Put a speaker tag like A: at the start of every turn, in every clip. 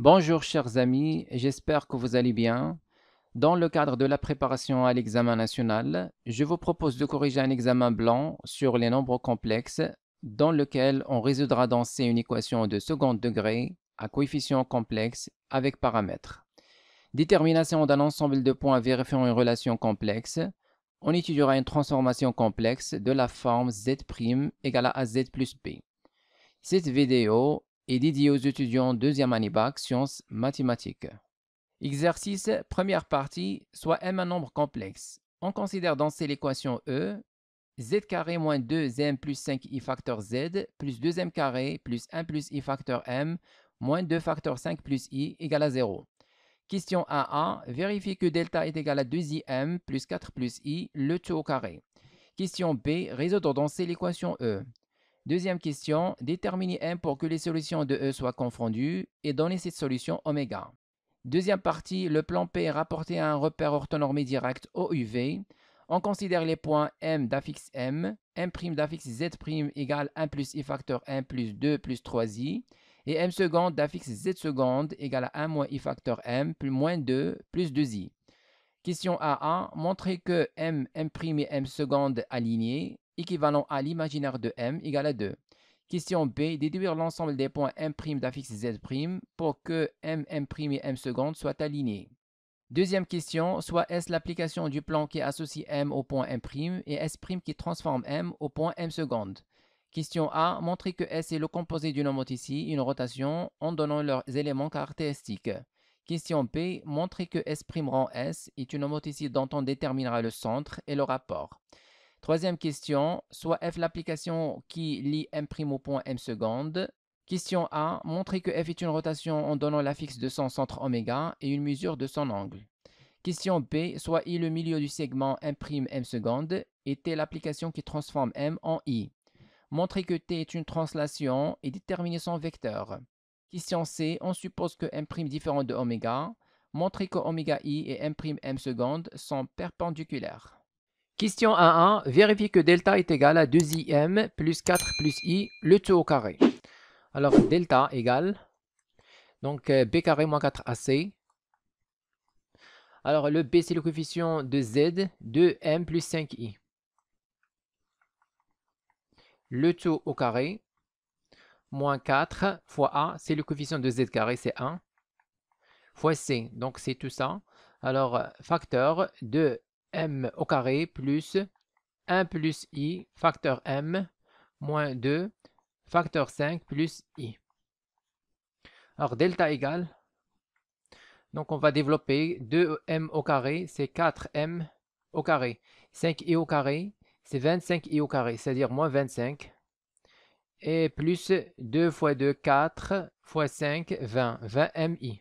A: Bonjour chers amis, j'espère que vous allez bien. Dans le cadre de la préparation à l'examen national, je vous propose de corriger un examen blanc sur les nombres complexes dans lequel on résoudra dans C une équation de second degré à coefficient complexe avec paramètres. Détermination d'un ensemble de points vérifiant une relation complexe. On étudiera une transformation complexe de la forme z' égale à z plus b. Cette vidéo est dédiée aux étudiants deuxième année bac sciences mathématiques. Exercice, première partie, soit m un nombre complexe. On considère dans C l'équation E, z carré moins 2m plus 5i facteur z plus 2m carré plus 1 plus i facteur m moins 2 facteur 5 plus i égale à 0. Question AA, vérifier que delta est égal à 2im plus 4 plus i, le tout au carré. Question B, résoudre dans C l'équation E. Deuxième question, déterminer m pour que les solutions de E soient confondues et donner cette solution oméga. Deuxième partie, le plan P est rapporté à un repère orthonormé direct OUV. On considère les points M d'affixe M, M' d'affixe Z' égale 1 plus I facteur 1 plus 2 plus 3i, et M seconde d'affixe Z seconde égale à 1 moins I facteur M plus moins 2 plus 2i. Question AA, montrer que M', M' et M seconde alignés, équivalent à l'imaginaire de M égale à 2. Question B, déduire l'ensemble des points M' d'affixe Z' pour que M', M' et M seconde soient alignés. Deuxième question, soit S l'application du plan qui associe M au point M' et S' qui transforme M au point M seconde. Question A, montrer que S est le composé d'une homothétie, une rotation, en donnant leurs éléments caractéristiques. Question B, montrer que S' rang S est une homothétie dont on déterminera le centre et le rapport. Troisième question, soit F l'application qui lie M' au point M seconde. Question A, montrer que F est une rotation en donnant l'affixe de son centre oméga et une mesure de son angle. Question B, soit I le milieu du segment M', M seconde et T l'application qui transforme M en I. Montrer que T est une translation et déterminer son vecteur. Question C, on suppose que M' différent de oméga. Montrer que oméga I et M', M seconde sont perpendiculaires. Question 1.1, vérifier que delta est égal à 2im plus 4 plus i, le tout au carré. Alors, delta égale, donc b carré moins 4ac. Alors, le b, c'est le coefficient de z, 2m plus 5i. Le tout au carré, moins 4 fois a, c'est le coefficient de z carré, c'est 1, fois c, donc c'est tout ça. Alors, facteur de m au carré plus 1 plus i, facteur m, moins 2, facteur 5 plus i. Alors, delta égale, donc on va développer 2m au carré, c'est 4m au carré. 5i au carré, c'est 25i au carré, c'est-à-dire moins 25. Et plus 2 fois 2, 4, fois 5, 20, 20mi.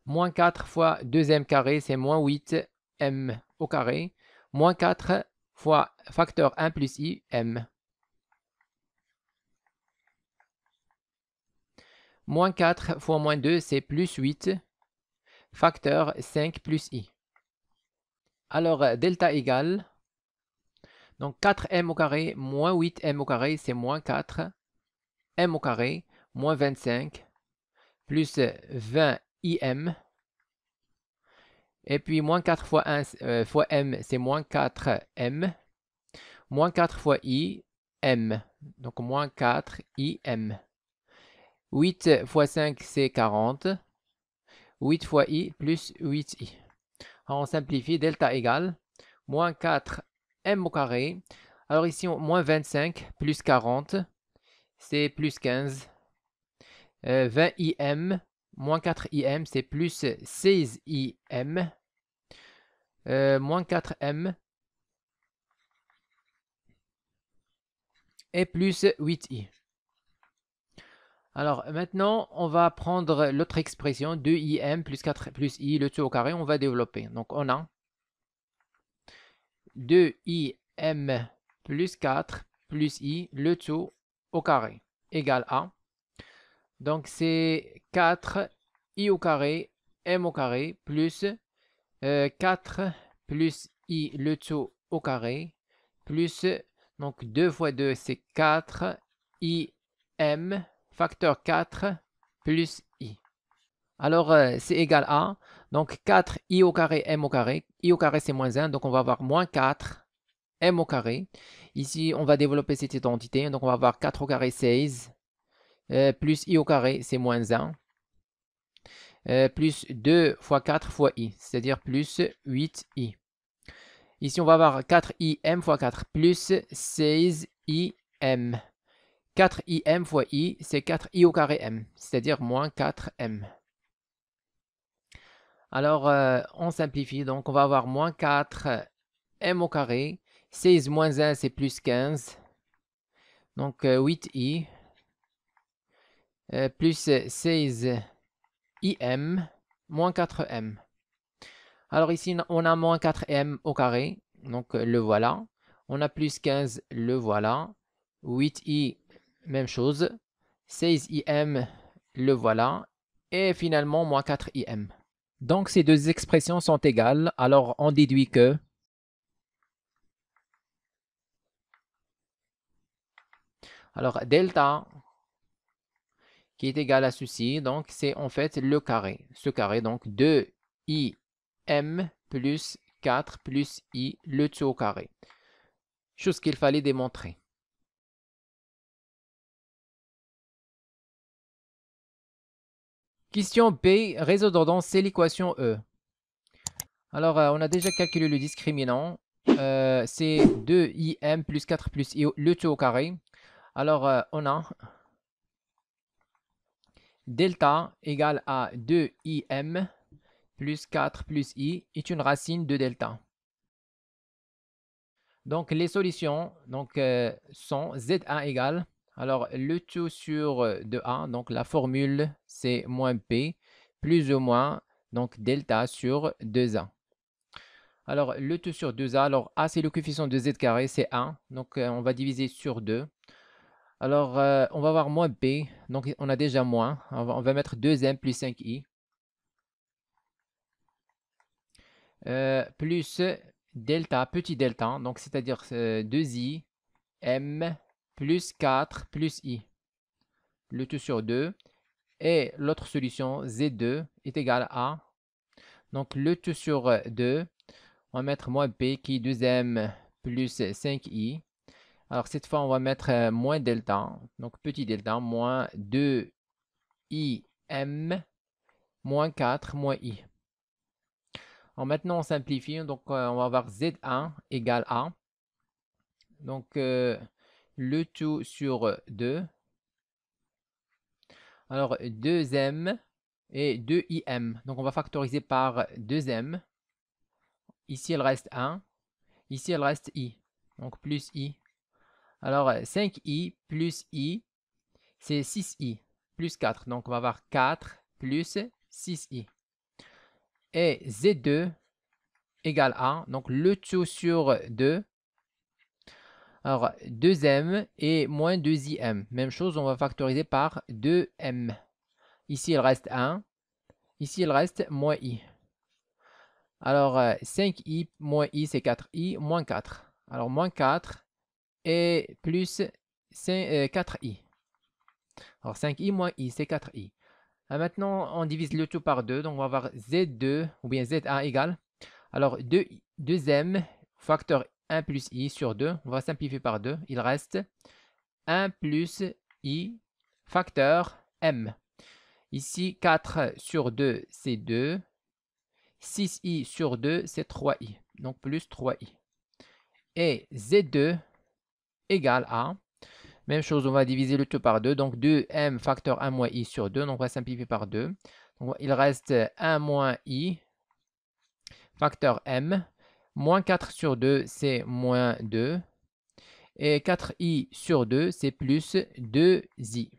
A: Moins 4 fois 2m carré, c'est moins 8m au carré. Moins 4 fois facteur 1 plus i, m. Moins 4 fois moins 2, c'est plus 8, facteur 5 plus i. Alors, delta égale, donc 4m au carré moins 8m au carré, c'est moins 4m au carré moins 25 plus 20im. Et puis, moins 4 fois, 1, fois m, c'est moins 4m. Moins 4 fois i, m. Donc, moins 4im. 8 fois 5, c'est 40. 8 fois i plus 8i. Alors, on simplifie. Delta égale moins 4m au carré. Alors, ici, moins 25 plus 40, c'est plus 15. 20im. Moins 4im, c'est plus 16im. Moins 4m et plus 8i. Alors maintenant, on va prendre l'autre expression, 2im plus 4 plus i, le tout au carré, on va développer. Donc on a 2im plus 4 plus i, le tout au carré, égale à. Donc c'est 4i au carré, m au carré, plus 4 plus i, le tout au carré, plus, donc 2 fois 2, c'est 4, i m facteur 4 plus i. Alors, c'est égal à, donc 4i au carré, m au carré. I au carré, c'est moins 1, donc on va avoir moins 4 m au carré. Ici, on va développer cette identité, donc on va avoir 4 au carré, 16, plus i au carré, c'est moins 1, plus 2 fois 4 fois i, c'est-à-dire plus 8i. Ici, on va avoir 4im fois 4 plus 16im. 4im fois i, c'est 4i au carré m, c'est-à-dire moins 4m. Alors, on simplifie, donc on va avoir moins 4m au carré. 16 moins 1, c'est plus 15. Donc, 8i plus 16im moins 4m. Alors ici, on a moins 4m au carré, donc le voilà. On a plus 15, le voilà. 8i, même chose. 16im, le voilà. Et finalement, moins 4im. Donc ces deux expressions sont égales, alors on déduit que delta qui est égal à ceci, donc c'est en fait le carré. Ce carré, donc 2im plus 4 plus i, le tout au carré. Chose qu'il fallait démontrer. Question B, résoudre donc c'est l'équation E. Alors, on a déjà calculé le discriminant. C'est 2im plus 4 plus i, le tout au carré. Alors, on a delta égale à 2im plus 4 plus i est une racine de delta. Donc, les solutions sont z1 égale, alors le tout sur 2a, donc la formule c'est moins p, plus ou moins, donc delta sur 2a. Alors, le tout sur 2a, alors a c'est le coefficient de z carré, c'est 1, donc on va diviser sur 2. Alors, on va avoir moins p, donc on a déjà moins, on va mettre 2m plus 5i, plus delta, petit delta, donc c'est-à-dire 2i, m plus 4 plus i, le tout sur 2. Et l'autre solution, z2 est égal à, donc le tout sur 2, on va mettre moins p qui est 2m plus 5i. Alors cette fois, on va mettre moins delta, donc petit delta, moins 2im, moins 4, moins i. Alors maintenant, on simplifie, donc on va avoir z1 égale à, donc le tout sur 2. Alors 2m et 2im, donc on va factoriser par 2m. Ici, il reste 1. Ici, il reste i, donc plus i. Alors 5i plus i, c'est 6i, plus 4. Donc on va avoir 4 plus 6i. Et z2 égale à, donc le tout sur 2. Alors 2m et moins 2im. Même chose, on va factoriser par 2m. Ici, il reste 1. Ici, il reste moins i. Alors 5i moins i, c'est 4i, moins 4. Alors moins 4 et plus 4i. Alors 5i moins i, c'est 4i. Maintenant, on divise le tout par 2. Donc on va avoir z2 ou bien z1 égale. Alors 2m facteur 1 plus i sur 2. On va simplifier par 2. Il reste 1 plus i facteur m. Ici, 4 sur 2, c'est 2. 6i sur 2, c'est 3i. Donc plus 3i. Et z2 égale à, même chose, on va diviser le tout par 2. Donc 2m facteur 1 moins i sur 2. Donc on va simplifier par 2. Donc il reste 1 moins i facteur m. Moins 4 sur 2, c'est moins 2. Et 4i sur 2, c'est plus 2i.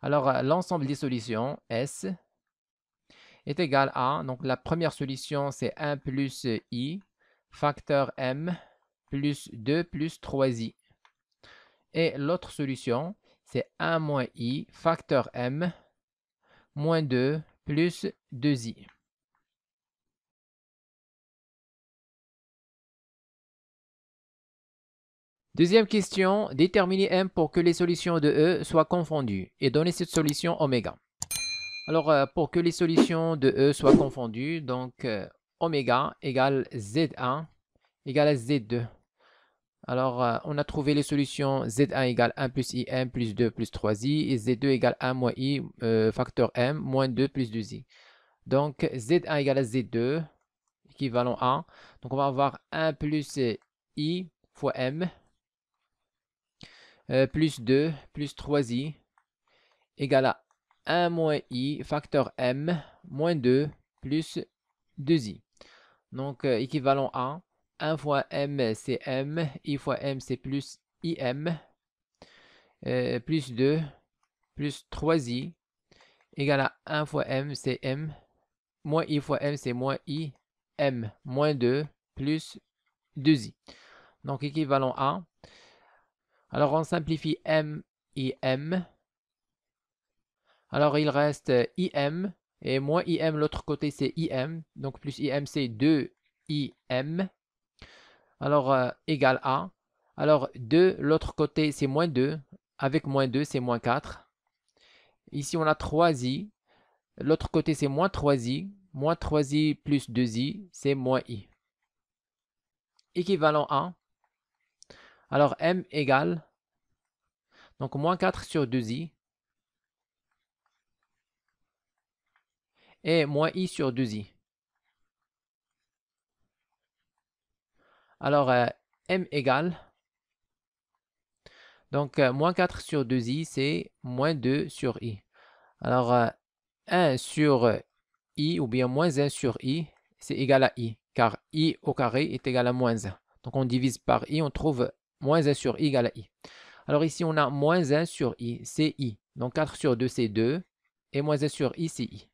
A: Alors l'ensemble des solutions, S, est égal à, donc la première solution, c'est 1 plus i facteur m plus 2 plus 3i. Et l'autre solution, c'est 1 moins i facteur m moins 2 plus 2i. Deuxième question, déterminer M pour que les solutions de E soient confondues et donner cette solution oméga. Alors, pour que les solutions de E soient confondues, donc oméga égale Z1 égale à Z2. Alors, on a trouvé les solutions Z1 égale 1 plus IM plus 2 plus 3I et Z2 égale 1 moins I facteur M moins 2 plus 2I. Donc, Z1 égale à Z2, équivalent à. Donc, on va avoir 1 plus I fois M plus 2 plus 3I égale à 1 moins I facteur M moins 2 plus 2I. Donc, équivalent à 1 fois M, c'est M. I fois M, c'est plus IM. Plus 2 plus 3I égale à 1 fois M, c'est M. Moins I fois M, c'est moins I. M moins 2 plus 2I. Donc, équivalent à. Alors, on simplifie M, I, M. Alors, il reste IM. Et moins IM, l'autre côté, c'est IM. Donc, plus IM, c'est 2IM. Alors, égal à. Alors, 2, l'autre côté, c'est moins 2. Avec moins 2, c'est moins 4. Ici, on a 3i. L'autre côté, c'est moins 3i. Moins 3i plus 2i, c'est moins i. Équivalent à. Alors, m égale. Donc, moins 4 sur 2i. Et moins i sur 2i. Alors, m égale. Donc, moins 4 sur 2i, c'est moins 2 sur i. Alors, 1 sur i, ou bien moins 1 sur i, c'est égal à i, car i au carré est égal à moins 1. Donc, on divise par i, on trouve moins 1 sur i égale à i. Alors, ici, on a moins 1 sur i, c'est i. Donc, 4 sur 2, c'est 2. Et moins 1 sur i, c'est i.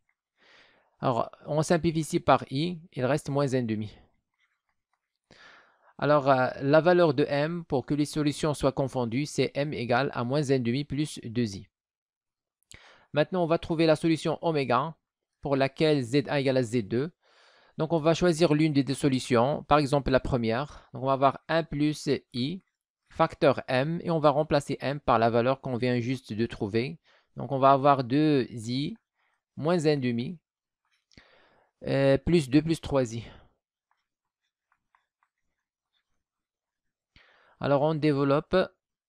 A: Alors, on simplifie ici par i, il reste moins 1 demi. Alors, la valeur de m, pour que les solutions soient confondues, c'est m égale à moins 1 demi plus 2i. Maintenant, on va trouver la solution oméga, pour laquelle Z1 égale à Z2. Donc, on va choisir l'une des deux solutions. Par exemple, la première. Donc, on va avoir 1 plus i, facteur m, et on va remplacer m par la valeur qu'on vient juste de trouver. Donc, on va avoir 2i moins 1 demi, plus 2 plus 3i. Alors, on développe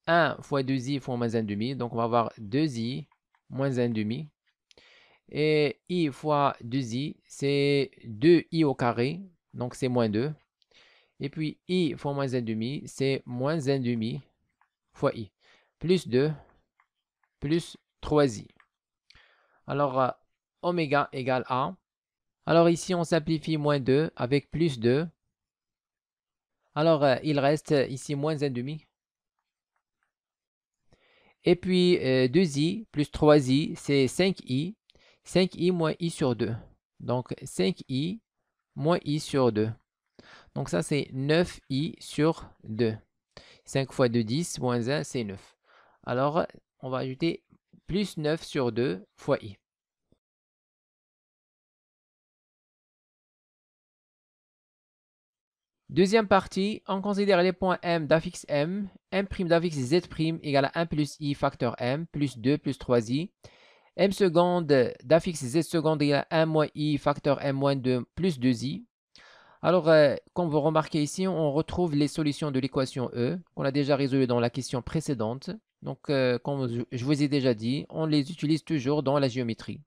A: 1 fois 2i fois moins 1 demi. Donc, on va avoir 2i moins 1 demi. Et i fois 2i, c'est 2i au carré. Donc, c'est moins 2. Et puis, i fois moins 1 demi, c'est moins 1 demi fois i. Plus 2, plus 3i. Alors, oméga égale à. Alors, ici, on simplifie moins 2 avec plus 2. Alors, il reste ici moins 1 demi. Et puis, 2i plus 3i, c'est 5i. 5i moins i sur 2. Donc, 5i moins i sur 2. Donc, ça, c'est 9i sur 2. 5 fois 2, 10, moins 1, c'est 9. Alors, on va ajouter plus 9 sur 2 fois i. Deuxième partie, on considère les points m d'affixe m, m' d'affixe z' égale à 1 plus i facteur m, plus 2 plus 3i. M seconde d'affixe z seconde égale à 1 moins i facteur m moins 2 plus 2i. Alors, comme vous remarquez ici, on retrouve les solutions de l'équation E qu'on a déjà résolues dans la question précédente. Donc, comme je vous ai déjà dit, on les utilise toujours dans la géométrie.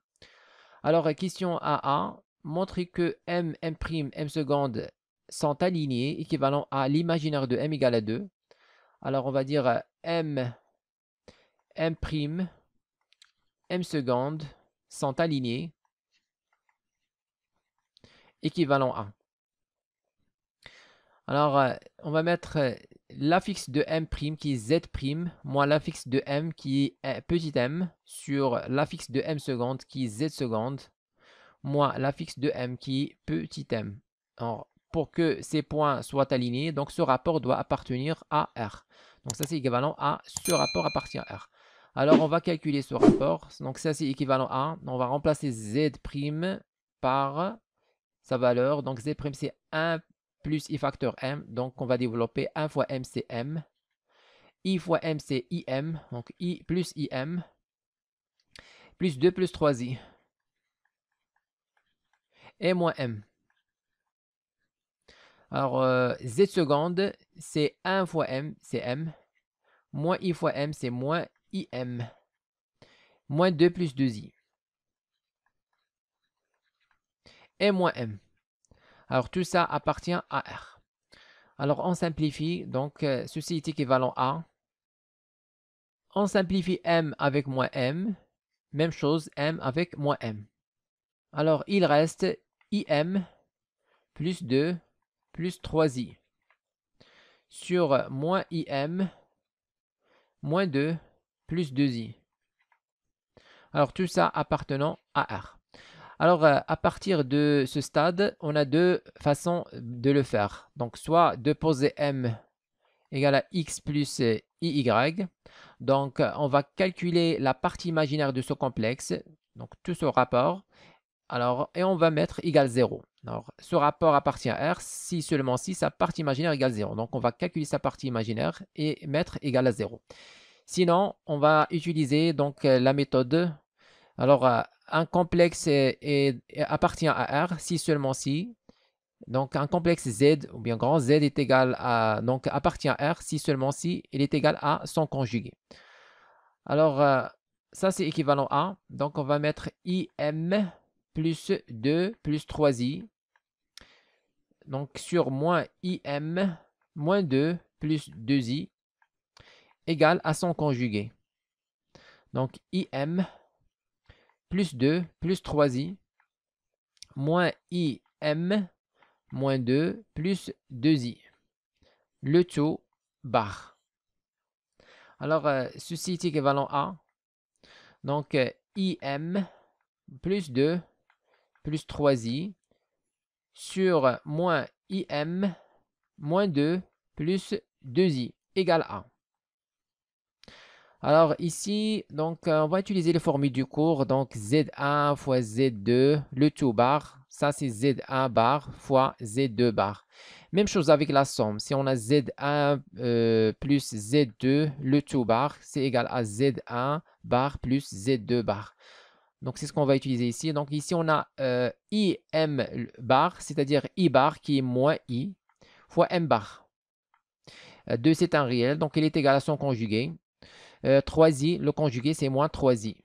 A: Alors, question AA, montrer que m, m', m seconde sont alignés, équivalent à l'imaginaire de m égale à 2. Alors, on va dire m, m', m seconde sont alignés, équivalent à. Alors, on va mettre l'affixe de m' qui est z' moins l'affixe de m qui est petit m sur l'affixe de m seconde qui est z seconde moins l'affixe de m qui est petit m. Alors, pour que ces points soient alignés, donc ce rapport doit appartenir à R. Donc ça, c'est équivalent à ce rapport appartient à R. Alors, on va calculer ce rapport. Donc ça, c'est équivalent à, on va remplacer z' par sa valeur. Donc z', c'est 1 plus i facteur m. Donc, on va développer 1 fois m, c'est m. I fois M, c'est IM. Donc, I plus IM. Plus 2 plus 3I. Et moins M. Alors, Z seconde, c'est 1 fois M, c'est M. Moins I fois M, c'est moins IM. Moins 2 plus 2I. Et moins M. Alors, tout ça appartient à R. Alors, on simplifie. Donc, ceci est équivalent à. On simplifie M avec moins M. Même chose, M avec moins M. Alors, il reste IM plus 2 plus 3I sur moins IM moins 2 plus 2I. Alors, tout ça appartenant à R. Alors, à partir de ce stade, on a deux façons de le faire. Donc, soit de poser M égale à X plus IY. Donc, on va calculer la partie imaginaire de ce complexe, donc tout ce rapport. Alors, et on va mettre égal 0. Alors, ce rapport appartient à R si seulement si sa partie imaginaire égale 0. Donc, on va calculer sa partie imaginaire et mettre égal à 0. Sinon, on va utiliser donc la méthode. Alors, un complexe appartient à R si seulement si. Donc, un complexe Z ou bien grand Z est égal à, donc appartient à R si seulement si il est égal à son conjugué. Alors, ça c'est équivalent à. Donc, on va mettre IM plus 2 plus 3I. Donc, sur moins IM moins 2 plus 2I égale à son conjugué. Donc, IM plus 2 plus 3I moins IM moins 2 plus 2I. Le tout bar. Alors, ceci est équivalent à. Donc, IM plus 2 plus 3I sur moins IM moins 2 plus 2I égale à. Alors ici, donc on va utiliser les formules du cours. Donc Z1 fois Z2, le tout bar. Ça c'est Z1 bar fois Z2 bar. Même chose avec la somme. Si on a Z1 plus Z2, le tout bar, c'est égal à Z1 bar plus Z2 bar. Donc c'est ce qu'on va utiliser ici. Donc ici on a IM bar, c'est-à-dire I bar qui est moins I, fois M bar. 2 c'est un réel, donc il est égal à son conjugué. 3i, le conjugué, c'est moins 3i.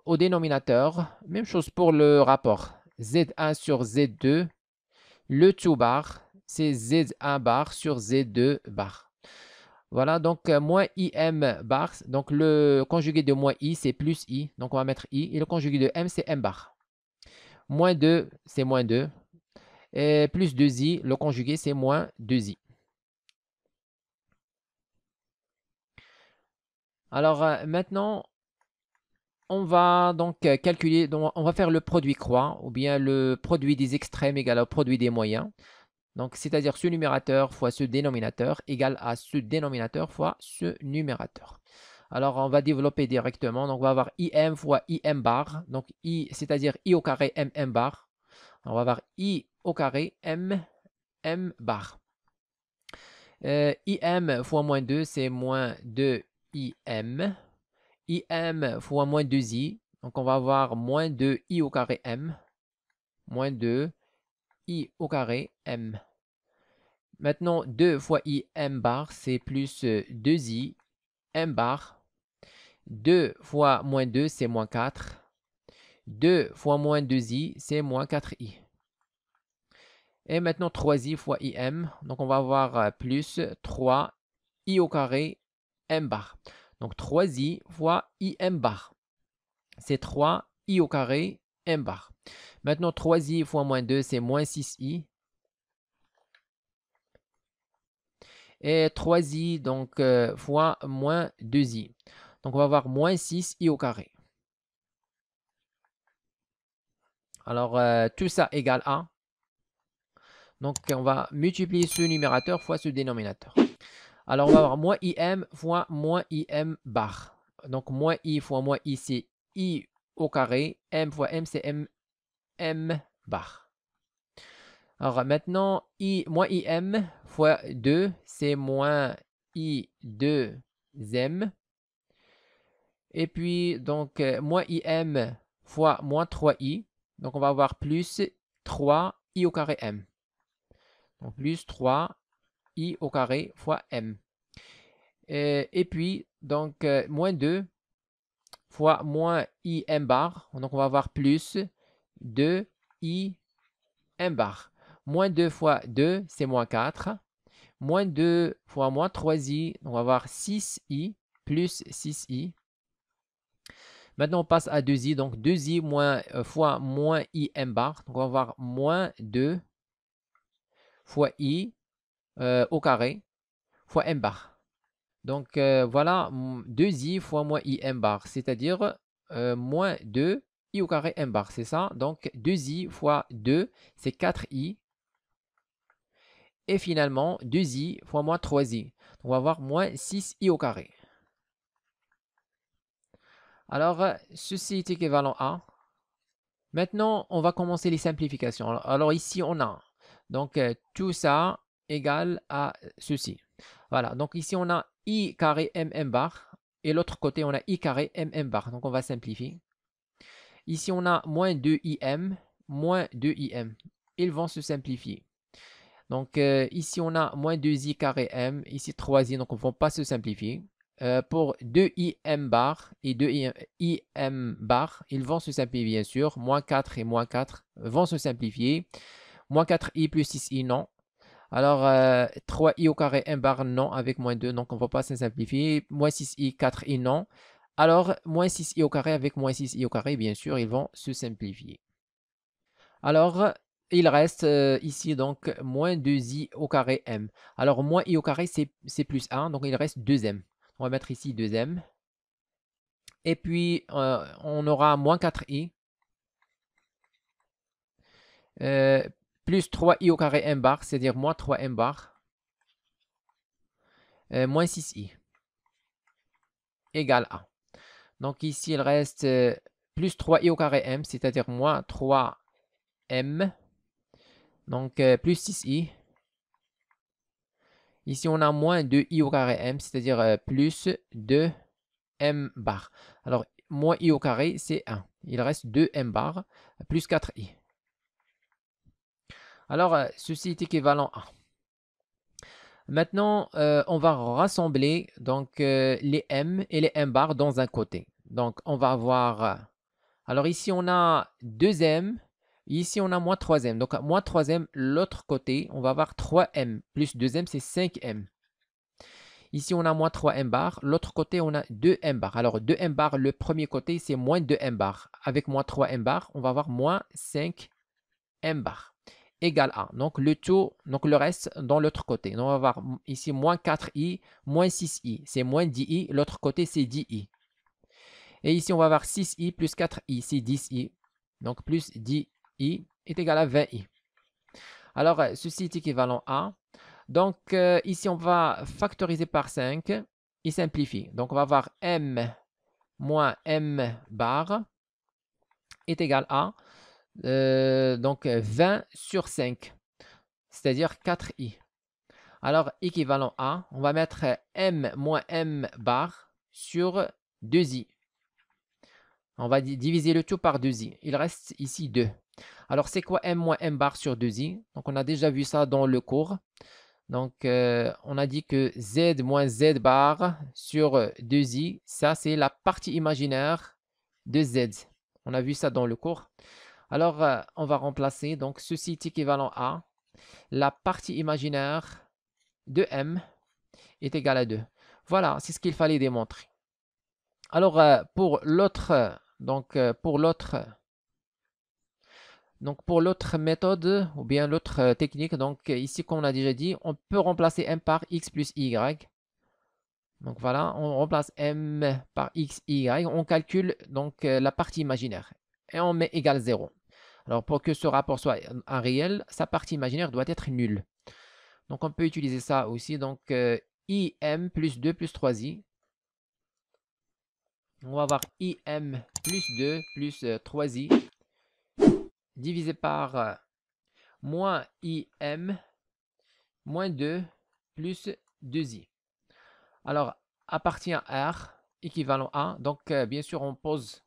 A: Au dénominateur, même chose pour le rapport. Z1 sur Z2, le tout bar, c'est Z1 bar sur Z2 bar. Voilà, donc moins IM bar, donc le conjugué de moins I, c'est plus I, donc on va mettre I, et le conjugué de M, c'est M bar. Moins 2, c'est moins 2, et plus 2I, le conjugué, c'est moins 2I. Alors maintenant, on va donc calculer, donc on va faire le produit croix ou bien le produit des extrêmes égal au produit des moyens. Donc, c'est-à-dire ce numérateur fois ce dénominateur égale à ce dénominateur fois ce numérateur. Alors, on va développer directement. Donc, on va avoir IM fois IM bar. Donc, I, c'est-à-dire I au carré MM bar. On va avoir I au carré MM bar. IM fois moins 2, c'est moins 2IM. IM fois moins 2i, donc on va avoir moins 2i au carré m, moins 2i au carré m. Maintenant, 2 fois i m bar, c'est plus 2i m bar. 2 fois moins 2, c'est moins 4. 2 fois moins 2i, c'est moins 4i. Et maintenant, 3i fois im, donc on va avoir plus 3i au carré m bar. Donc 3i fois im bar. C'est 3i au carré m bar. Maintenant, 3i fois moins 2, c'est moins 6i. Et 3i donc, fois moins 2i. Donc, on va avoir moins 6i au carré. Alors, tout ça égale à. Donc, on va multiplier ce numérateur fois ce dénominateur. Alors, on va avoir moins im fois moins im bar. Donc, moins i fois moins i, c'est i au carré. M fois m, c'est m bar. Alors maintenant, moins IM fois 2, c'est moins i deuxième. Et puis, donc, moins im fois moins 3i. Donc, on va avoir plus 3i au carré m. Donc, plus 3i au carré fois m. Et puis, donc, moins 2 fois moins i m bar. Donc, on va avoir plus 2i m bar. Moins 2 fois 2, c'est moins 4. Moins 2 fois moins 3i, on va avoir 6i plus 6i. Maintenant, on passe à 2i. Donc, 2i fois moins i m bar. Donc, on va avoir moins 2 fois i au carré fois m bar. Donc, voilà 2i fois moins i m bar, c'est-à-dire moins 2 i au carré m bar, c'est ça? Donc, 2i fois 2, c'est 4i. Et finalement, 2i fois moins 3i. On va avoir moins 6i au carré. Alors, ceci est équivalent à. Maintenant, on va commencer les simplifications. Alors ici, on a donc tout ça égale à ceci. Voilà, donc ici, on a i carré mm bar. Et l'autre côté, on a i carré mm bar. Donc, on va simplifier. Ici, on a moins 2im, moins 2im. Ils vont se simplifier. Donc, ici, on a moins 2i carré m. Ici, 3i, donc on ne va pas se simplifier. Pour 2im bar et 2im bar, ils vont se simplifier bien sûr. Moins 4 et moins 4 vont se simplifier. Moins 4i plus 6i, non. Alors, 3i au carré m bar, non, avec moins 2, donc on ne va pas se simplifier. Moins 6i, 4i, non. Alors, moins 6i au carré avec moins 6i au carré, bien sûr, ils vont se simplifier. Alors, il reste ici donc moins 2i au carré m. Alors, moins i au carré, c'est plus 1, donc il reste 2m. On va mettre ici 2m. Et puis, on aura moins 4i. Plus 3i au carré m bar, c'est-à-dire moins 3m bar. Moins 6i. Égale à. Donc ici, il reste plus 3i au carré m, c'est-à-dire moins 3m. Donc, plus 6i. Ici, on a moins 2i au carré m, c'est-à-dire plus 2 m bar. Alors, moins i au carré, c'est 1. Il reste 2 m bar plus 4i. Alors, ceci est équivalent à. Maintenant, on va rassembler donc, les m et les m bar dans un côté. Donc, on va avoir. Alors, ici, on a 2m. Ici, on a moins 3m. Donc, moins 3m, l'autre côté, on va avoir 3m plus 2m, c'est 5m. Ici, on a moins 3m bar. L'autre côté, on a 2m bar. Alors, 2m bar, le premier côté, c'est moins 2m bar. Avec moins 3m bar, on va avoir moins 5m bar. Égal à. Donc, le tout, donc le reste dans l'autre côté. Donc, on va avoir ici moins 4i, moins 6i. C'est moins 10i. L'autre côté, c'est 10i. Et ici, on va avoir 6i plus 4i, c'est 10i. Donc, plus 10i est égal à 20i. Alors, ceci est équivalent à. Donc, ici, on va factoriser par 5 et simplifier. Donc, on va avoir m moins m bar est égal à donc 20 sur 5, c'est-à-dire 4i. Alors, équivalent à, on va mettre m moins m bar sur 2i. On va diviser le tout par 2i. Il reste ici 2. Alors, c'est quoi m moins m bar sur 2i? Donc, on a déjà vu ça dans le cours. Donc, on a dit que z moins z bar sur 2i, ça, c'est la partie imaginaire de z. On a vu ça dans le cours. Alors, on va remplacer. Donc, ceci est équivalent à la partie imaginaire de m est égale à 2. Voilà, c'est ce qu'il fallait démontrer. Alors, pour l'autre, donc pour l'autre méthode ou bien l'autre technique, donc ici, comme on a déjà dit, on peut remplacer m par x plus y. Donc voilà, on remplace m par x, y. On calcule donc la partie imaginaire et on met égal 0. Alors pour que ce rapport soit un réel, sa partie imaginaire doit être nulle. Donc on peut utiliser ça aussi. Donc im plus 2 plus 3i. On va avoir im plus 2 plus 3i divisé par moins im moins 2 plus 2i. Alors, appartient à R, équivalent à. Donc, bien sûr, on pose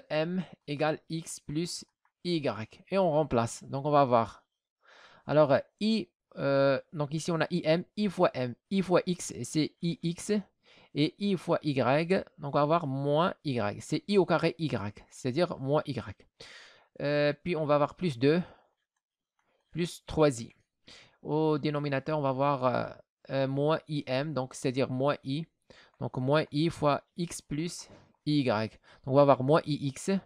A: M égale X plus Y. Et on remplace. Donc, on va voir. Alors, donc ici, on a IM, I fois M. I fois X, c'est IX. Et I fois Y, donc on va avoir moins Y. C'est I au carré Y, c'est-à-dire moins Y. Puis, on va avoir plus 2, plus 3i. Au dénominateur, on va avoir moins IM, donc c'est-à-dire moins I. Donc moins I fois X plus IY. Donc on va avoir moins IX.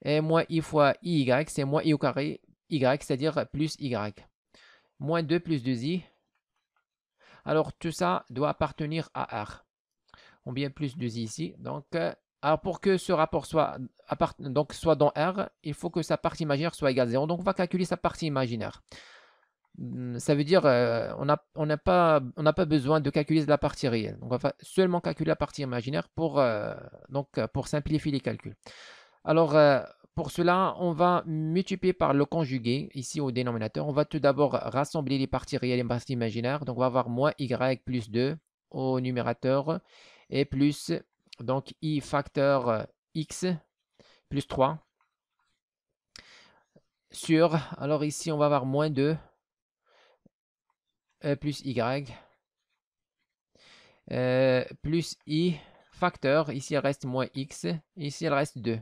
A: Et moins I fois IY, c'est moins I au carré Y, c'est-à-dire plus Y. Moins 2 plus 2i. Alors tout ça doit appartenir à R. On bien plus 2i ici. Donc, alors pour que ce rapport soit dans R, il faut que sa partie imaginaire soit égale à 0. Donc on va calculer sa partie imaginaire. Ça veut dire on n'a pas besoin de calculer la partie réelle. Donc, on va seulement calculer la partie imaginaire pour simplifier les calculs. Alors, pour cela, on va multiplier par le conjugué ici au dénominateur. On va tout d'abord rassembler les parties réelles et les parties imaginaires. Donc, on va avoir moins y plus 2 au numérateur et plus donc i facteur x plus 3 sur, alors ici on va avoir moins 2 plus y plus i facteur, ici il reste moins x, ici il reste 2.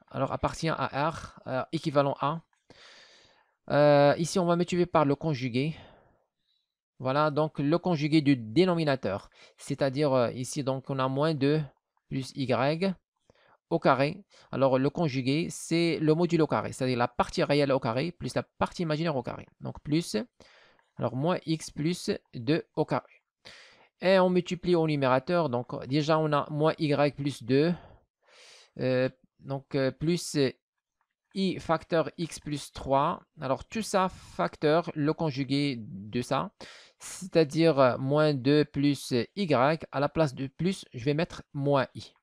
A: Alors appartient à R, équivalent à. Ici on va multiplier par le conjugué. Voilà, donc le conjugué du dénominateur. C'est-à-dire ici, donc on a moins 2 plus y au carré. Alors le conjugué, c'est le module au carré, c'est-à-dire la partie réelle au carré plus la partie imaginaire au carré. Donc plus, alors moins x plus 2 au carré. Et on multiplie au numérateur, donc déjà on a moins y plus 2, plus i facteur x plus 3. Alors tout ça facteur le conjugué de ça, c'est-à-dire moins 2 plus y, à la place de plus, je vais mettre moins i.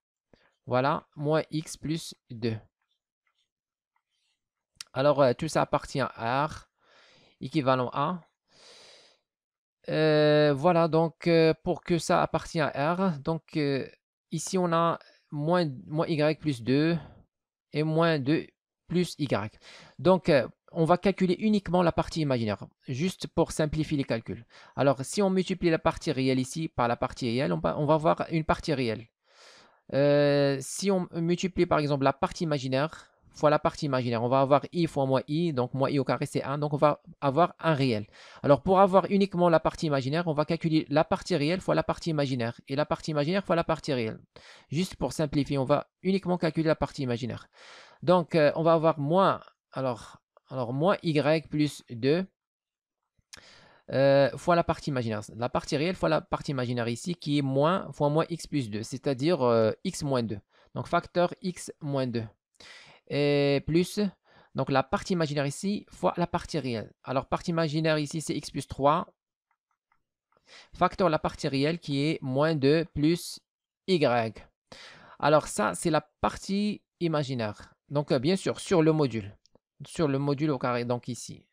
A: Voilà, moins x plus 2. Alors tout ça appartient à R, équivalent à. Voilà, donc pour que ça appartient à R, donc ici on a moins y plus 2 et moins 2 plus y. Donc on va calculer uniquement la partie imaginaire, juste pour simplifier les calculs. Alors si on multiplie la partie réelle ici par la partie réelle, on va avoir une partie réelle. Si on multiplie par exemple la partie imaginaire fois la partie imaginaire, on va avoir i fois moins i, donc moins i au carré c'est 1, donc on va avoir un réel. Alors pour avoir uniquement la partie imaginaire, on va calculer la partie réelle fois la partie imaginaire, et la partie imaginaire fois la partie réelle. Juste pour simplifier, on va uniquement calculer la partie imaginaire. Donc on va avoir moins, alors moins y plus 2 fois la partie imaginaire. La partie réelle fois la partie imaginaire ici qui est moins fois moins x plus 2, c'est-à-dire x moins 2. Donc facteur x moins 2. Et plus, donc la partie imaginaire ici fois la partie réelle. Alors partie imaginaire ici c'est x plus 3. Facteur la partie réelle qui est moins 2 plus y. Alors ça c'est la partie imaginaire. Donc bien sûr sur le module. Sur le module au carré, donc ici.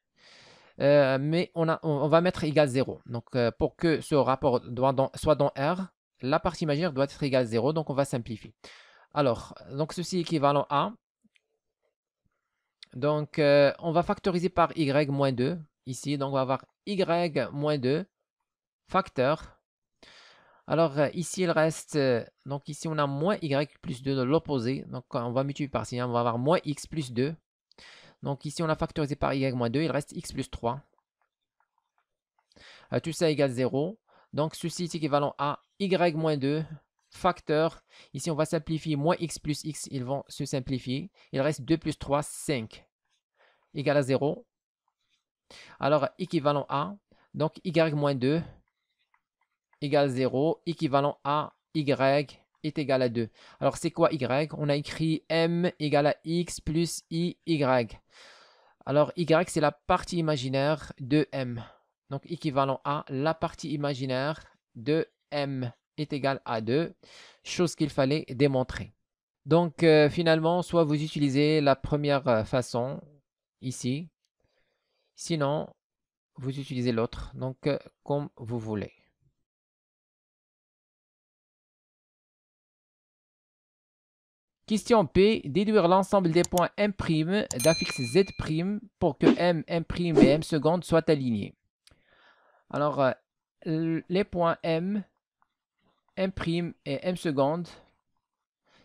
A: Mais on va mettre égal 0. Donc, pour que ce rapport soit dans R, la partie imaginaire doit être égale 0. Donc, on va simplifier. Alors, donc ceci est équivalent à. Donc, on va factoriser par y moins 2 ici. Donc, on va avoir y moins 2 facteur. Alors, ici, il reste. Donc, ici, on a moins y plus 2 de l'opposé. Donc, on va multiplier par ci. On va avoir moins x plus 2. Donc, ici, on a factorisé par y moins 2. Il reste x plus 3. Tout ça égale 0. Donc, ceci est équivalent à y moins 2 facteur. Ici, on va simplifier moins x plus x. Ils vont se simplifier. Il reste 2 plus 3, 5. Égal à 0. Alors, équivalent à. Donc, y moins 2 égale 0. Équivalent à y est égal à 2. Alors, c'est quoi y? On a écrit m égale à x plus iy. Alors, y, c'est la partie imaginaire de m. Donc, équivalent à la partie imaginaire de m est égal à 2, chose qu'il fallait démontrer. Donc, finalement, soit vous utilisez la première façon, ici. Sinon, vous utilisez l'autre, donc comme vous voulez. Question P, déduire l'ensemble des points M' d'affixe Z' pour que M', M' et M secondes soient alignés. Alors, les points M', M' et M secondes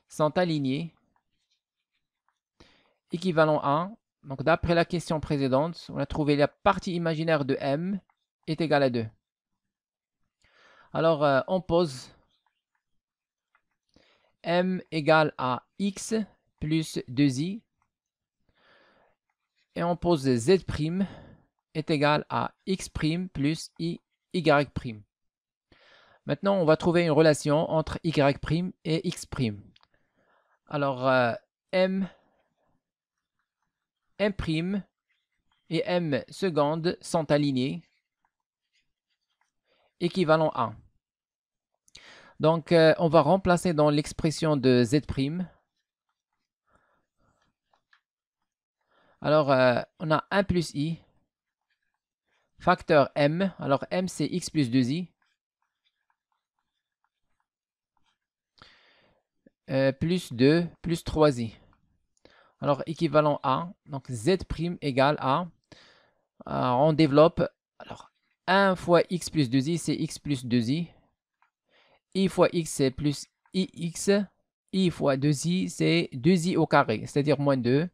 A: sont alignés, équivalent à, donc d'après la question précédente, on a trouvé la partie imaginaire de M est égale à 2. Alors, on pose M égale à X plus 2i, et on pose Z' est égal à X' plus Y'. Maintenant, on va trouver une relation entre Y' et X'. Alors, M' et M secondes sont alignés, équivalent à. Donc, on va remplacer dans l'expression de Z'. Alors, on a 1 plus i, facteur M. Alors, M, c'est X plus 2i. Plus 2, plus 3i. Alors, équivalent à, donc Z' égale à, on développe, alors 1 fois X plus 2i, c'est X plus 2i. I fois X, c'est plus IX. I fois 2i, c'est 2i au carré, c'est-à-dire moins 2.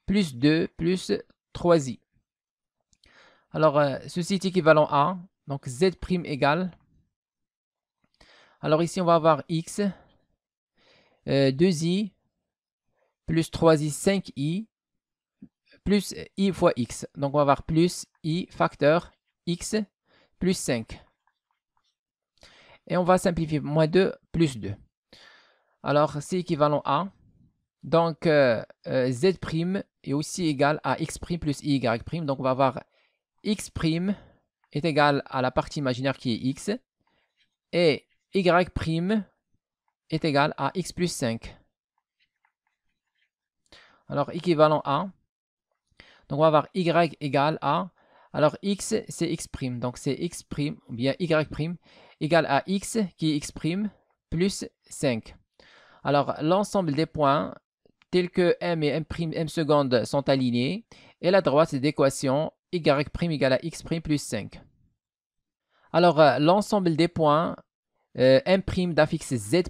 A: Plus 2, plus 3i. Alors, ceci est équivalent à, donc Z' égale, alors ici, on va avoir X, 2i, plus 3i, 5i, plus i fois x. Donc, on va avoir plus i facteur x plus 5. Et on va simplifier. Moins 2 plus 2. Alors, c'est équivalent à. Donc, z' est aussi égal à x' plus y'. Donc, on va avoir x' est égal à la partie imaginaire qui est x. Et y' est égal à x plus 5. Alors, équivalent à. Donc, on va avoir y égale à. Alors, x, c'est x'. Donc, c'est x', ou bien y' égale à x, qui est x' plus 5. Alors, l'ensemble des points, tels que m et m' secondes, sont alignés. Et la droite d'équation, y' égale à x' plus 5. Alors, l'ensemble des points, m' d'affixe z',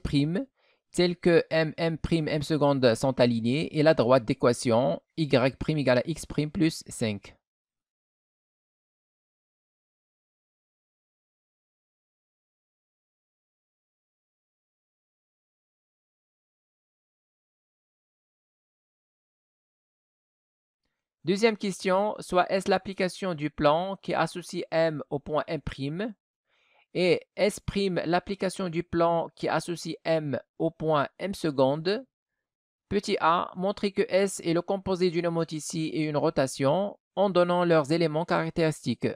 A: tels que m, m' secondes sont alignés, et la droite d'équation, y' égale à x' plus 5. Deuxième question, soit est-ce l'application du plan qui associe M au point M', et est-ce l'application du plan qui associe M au point M seconde? Petit a, montrer que S est le composé d'une homothétie et une rotation en donnant leurs éléments caractéristiques.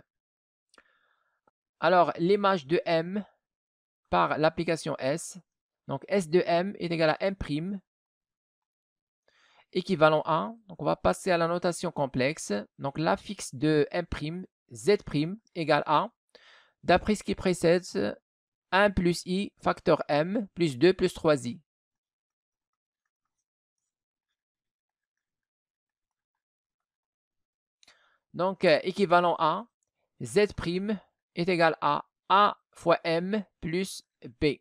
A: Alors, l'image de M par l'application S, donc S de M est égal à M', équivalent à, donc on va passer à la notation complexe, donc l'affixe de M', Z' égale à, d'après ce qui précède, 1 plus i facteur M plus 2 plus 3i. Donc, équivalent à, Z' est égal à A fois M plus B.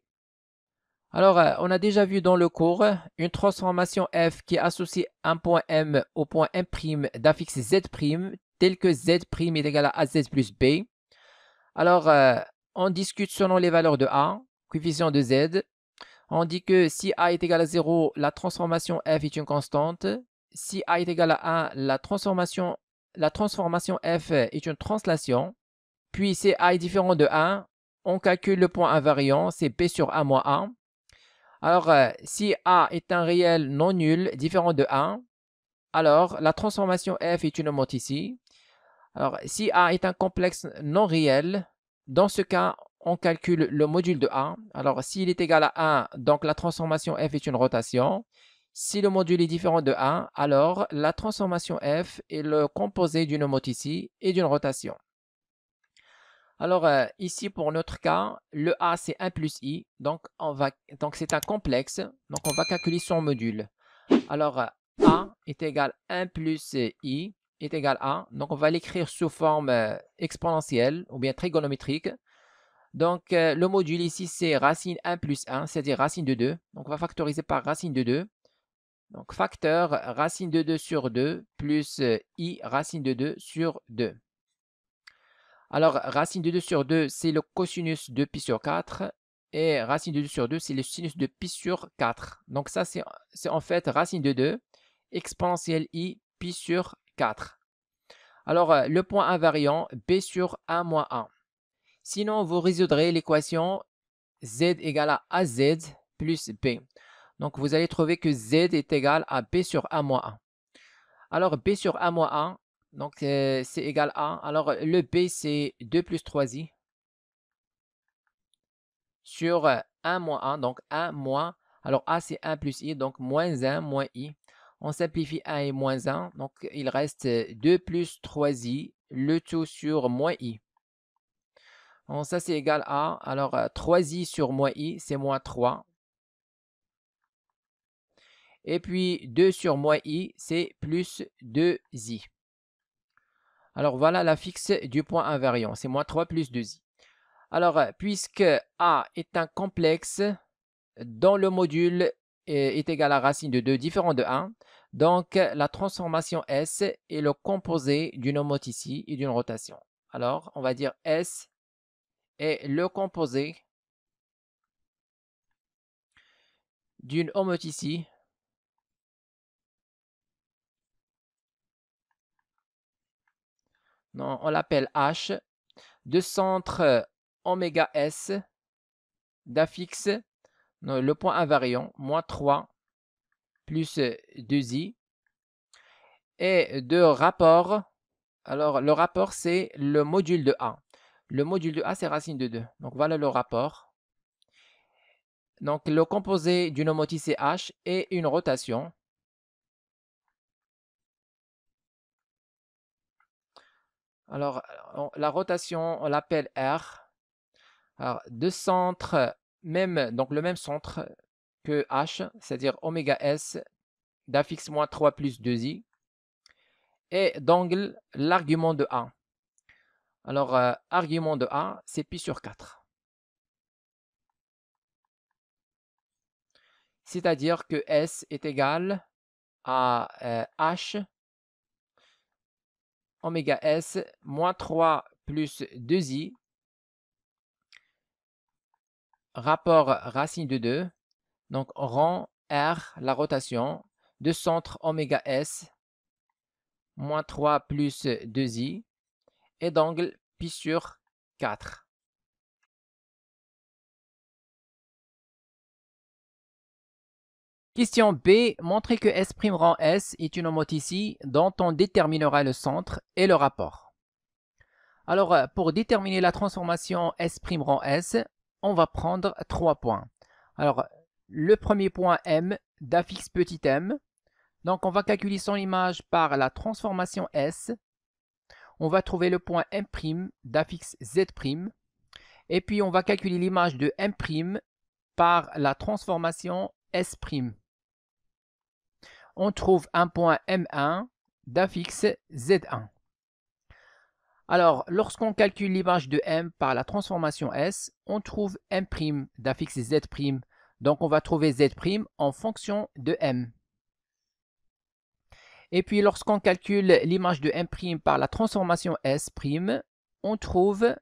A: Alors, on a déjà vu dans le cours une transformation f qui associe un point M au point M' d'affixe Z', tel que Z' est égal à AZ plus B. Alors, on discute selon les valeurs de A, coefficient de Z. On dit que si A est égal à 0, la transformation f est une constante. Si A est égal à 1, la transformation f est une translation. Puis, si A est différent de 1, on calcule le point invariant, c'est B sur 1 moins 1. Alors, si A est un réel non nul différent de 1, alors la transformation f est une homothétie. Alors, si A est un complexe non réel, dans ce cas, on calcule le module de A. Alors, s'il est égal à 1, donc la transformation f est une rotation. Si le module est différent de 1, alors la transformation f est le composé d'une homothétie et d'une rotation. Alors, ici, pour notre cas, le A, c'est 1 plus I. Donc, c'est un complexe. Donc, on va calculer son module. Alors, A est égal à 1 plus I est égal à. Donc, on va l'écrire sous forme exponentielle ou bien trigonométrique. Donc, le module ici, c'est racine 1 plus 1, c'est-à-dire racine de 2. Donc, on va factoriser par racine de 2. Donc, facteur racine de 2 sur 2 plus I racine de 2 sur 2. Alors, racine de 2 sur 2, c'est le cosinus de pi sur 4. Et racine de 2 sur 2, c'est le sinus de pi sur 4. Donc, ça, c'est en fait racine de 2 exponentielle I pi sur 4. Alors, le point invariant, B sur 1 moins 1. Sinon, vous résoudrez l'équation Z égale à AZ plus B. Donc, vous allez trouver que Z est égal à B sur 1 moins 1. Alors, B sur 1 moins 1, donc c'est égal à. Alors, le B, c'est 2 plus 3i sur 1 moins 1. Donc, 1 moins. Alors, A, c'est 1 plus i, donc moins 1 moins i. On simplifie 1 et moins 1. Donc, il reste 2 plus 3i, le tout sur moins i. Donc, ça, c'est égal à. Alors, 3i sur moins i, c'est moins 3. Et puis, 2 sur moins i, c'est plus 2i. Alors, voilà la fixe du point invariant. C'est moins 3 plus 2i. Alors, puisque A est un complexe dont le module est égal à racine de 2 différent de 1, donc la transformation S est le composé d'une homoticie et d'une rotation. Alors, on va dire S est le composé d'une homoticie on l'appelle H, de centre oméga S d'affixe le point invariant, moins 3 plus 2i, et de rapport. Alors, le rapport, c'est le module de A. Le module de A, c'est racine de 2. Donc, voilà le rapport. Donc, le composé d'une homoticie, c'est H, et une rotation. Alors, la rotation, on l'appelle R. Alors, de centre, donc le même centre que H, c'est-à-dire oméga S d'affixe moins 3 plus 2i, et d'angle l'argument de A. Alors, argument de A, c'est pi sur 4. C'est-à-dire que S est égal à H oméga S moins 3 plus 2i rapport racine de 2. Donc, rend R la rotation de centre oméga S moins 3 plus 2i et d'angle pi sur 4. Question B. Montrez que S' rang S est une homoticie dont on déterminera le centre et le rapport. Alors, pour déterminer la transformation S' rang S, on va prendre 3 points. Alors, le premier point M d'affixe petit m. Donc, on va calculer son image par la transformation S. On va trouver le point M' d'affixe Z'. Et puis, on va calculer l'image de M' par la transformation S'. On trouve un point M1 d'affixe Z1. Alors, lorsqu'on calcule l'image de M par la transformation S, on trouve M' d'affixe Z'. Donc, on va trouver Z' en fonction de M. Et puis, lorsqu'on calcule l'image de M' par la transformation S', on trouve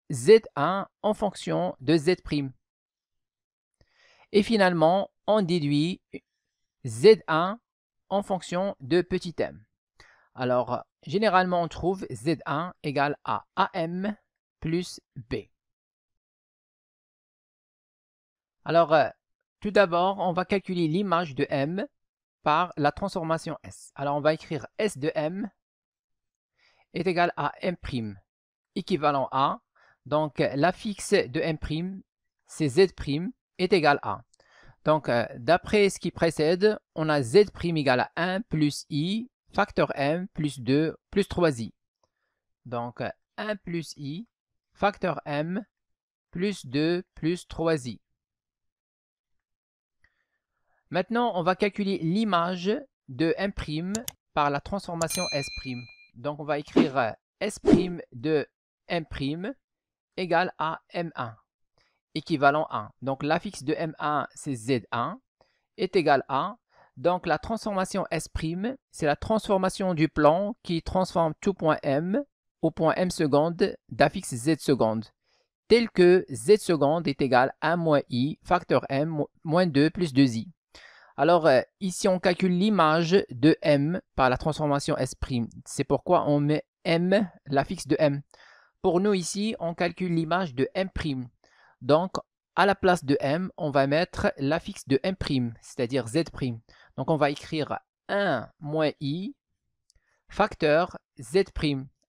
A: Z1 en fonction de Z'. Et finalement, on déduit Z1 en fonction de petit m. Alors, généralement, on trouve Z1 égale à AM plus B. Alors, tout d'abord, on va calculer l'image de M par la transformation S. Alors, on va écrire S de M est égal à M', équivalent à. Donc, l'affixe de M', c'est Z' est égal à. Donc, d'après ce qui précède, on a Z' égale à 1 plus I, facteur M plus 2 plus 3i. Donc, 1 plus I, facteur m plus 2 plus 3i. Maintenant, on va calculer l'image de m' par la transformation S'. Donc, on va écrire S' de m' égale à M1, équivalent 1. Donc, l'affixe de M1, c'est Z1, est égal à... Donc, la transformation S', c'est la transformation du plan qui transforme tout point M au point M seconde d'affixe Z seconde, tel que Z seconde est égal à 1 moins I, facteur M, moins 2 plus 2I. Alors, ici, on calcule l'image de M par la transformation S'. C'est pourquoi on met M, l'affixe de M. Pour nous, ici, on calcule l'image de M'. Donc, à la place de M, on va mettre l'affixe de M', c'est-à-dire Z'. Donc, on va écrire 1 moins I, facteur Z'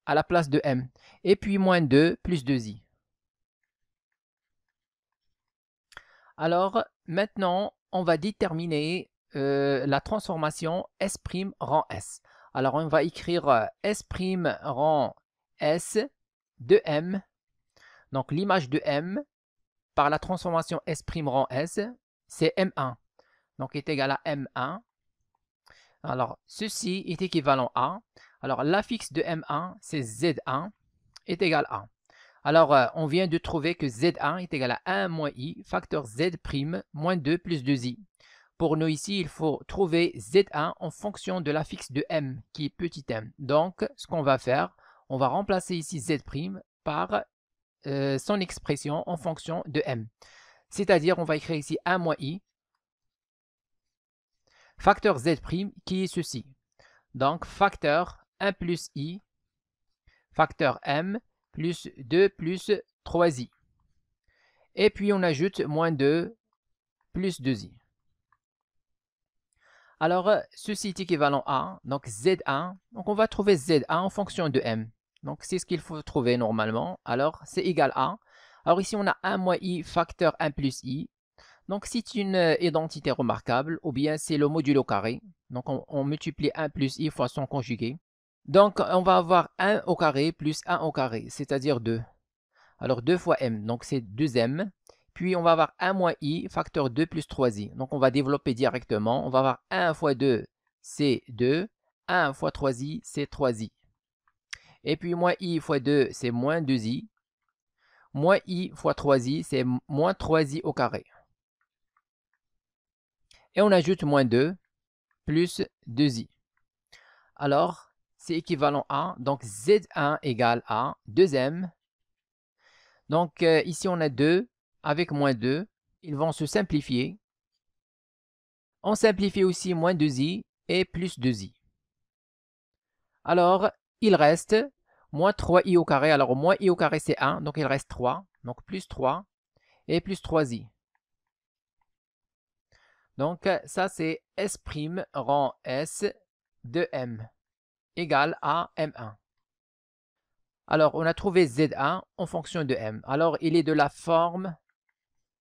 A: à la place de M. Et puis, moins 2 plus 2I. Alors, maintenant, on va déterminer la transformation S' rang S. Alors, on va écrire S' rang S de M. Donc, l'image de M par la transformation S' rang S, c'est M1. Donc, est égal à M1. Alors, ceci est équivalent à... Alors, l'affixe de M1, c'est Z1, est égal à... Alors, on vient de trouver que Z1 est égal à 1 moins I, facteur Z' moins 2 plus 2I. Pour nous ici, il faut trouver Z1 en fonction de l'affixe de M, qui est petit m. Donc, ce qu'on va faire, on va remplacer ici Z' par son expression en fonction de M. C'est-à-dire, on va écrire ici 1 moins I, facteur Z' qui est ceci. Donc, facteur 1 plus I, facteur M, plus 2 plus 3i. Et puis, on ajoute moins 2 plus 2i. Alors, ceci est équivalent à, donc Z1. Donc, on va trouver Z1 en fonction de M. Donc, c'est ce qu'il faut trouver normalement. Alors, c'est égal à. Alors, ici, on a 1 moins I facteur 1 plus I. Donc, c'est une identité remarquable, ou bien c'est le modulo carré. Donc, on multiplie 1 plus I fois son conjugué. Donc, on va avoir 1 au carré plus 1 au carré, c'est-à-dire 2. Alors, 2 fois M, donc c'est 2M. Puis, on va avoir 1 moins I, facteur 2 plus 3I. Donc, on va développer directement. On va avoir 1 fois 2, c'est 2. 1 fois 3I, c'est 3I. Et puis, moins I fois 2, c'est moins 2I. Moins I fois 3I, c'est moins 3I au carré. Et on ajoute moins 2 plus 2i. Alors, c'est équivalent à, donc Z1 égale à 2m. Donc, ici, on a 2 avec moins 2. Ils vont se simplifier. On simplifie aussi moins 2i et plus 2i. Alors, il reste moins 3i au carré. Alors, moins i au carré, c'est 1. Donc, il reste 3. Donc, plus 3 et plus 3i. Donc, ça, c'est S' rang S de M égale à M1. Alors, on a trouvé Z1 en fonction de M. Alors, il est de la forme,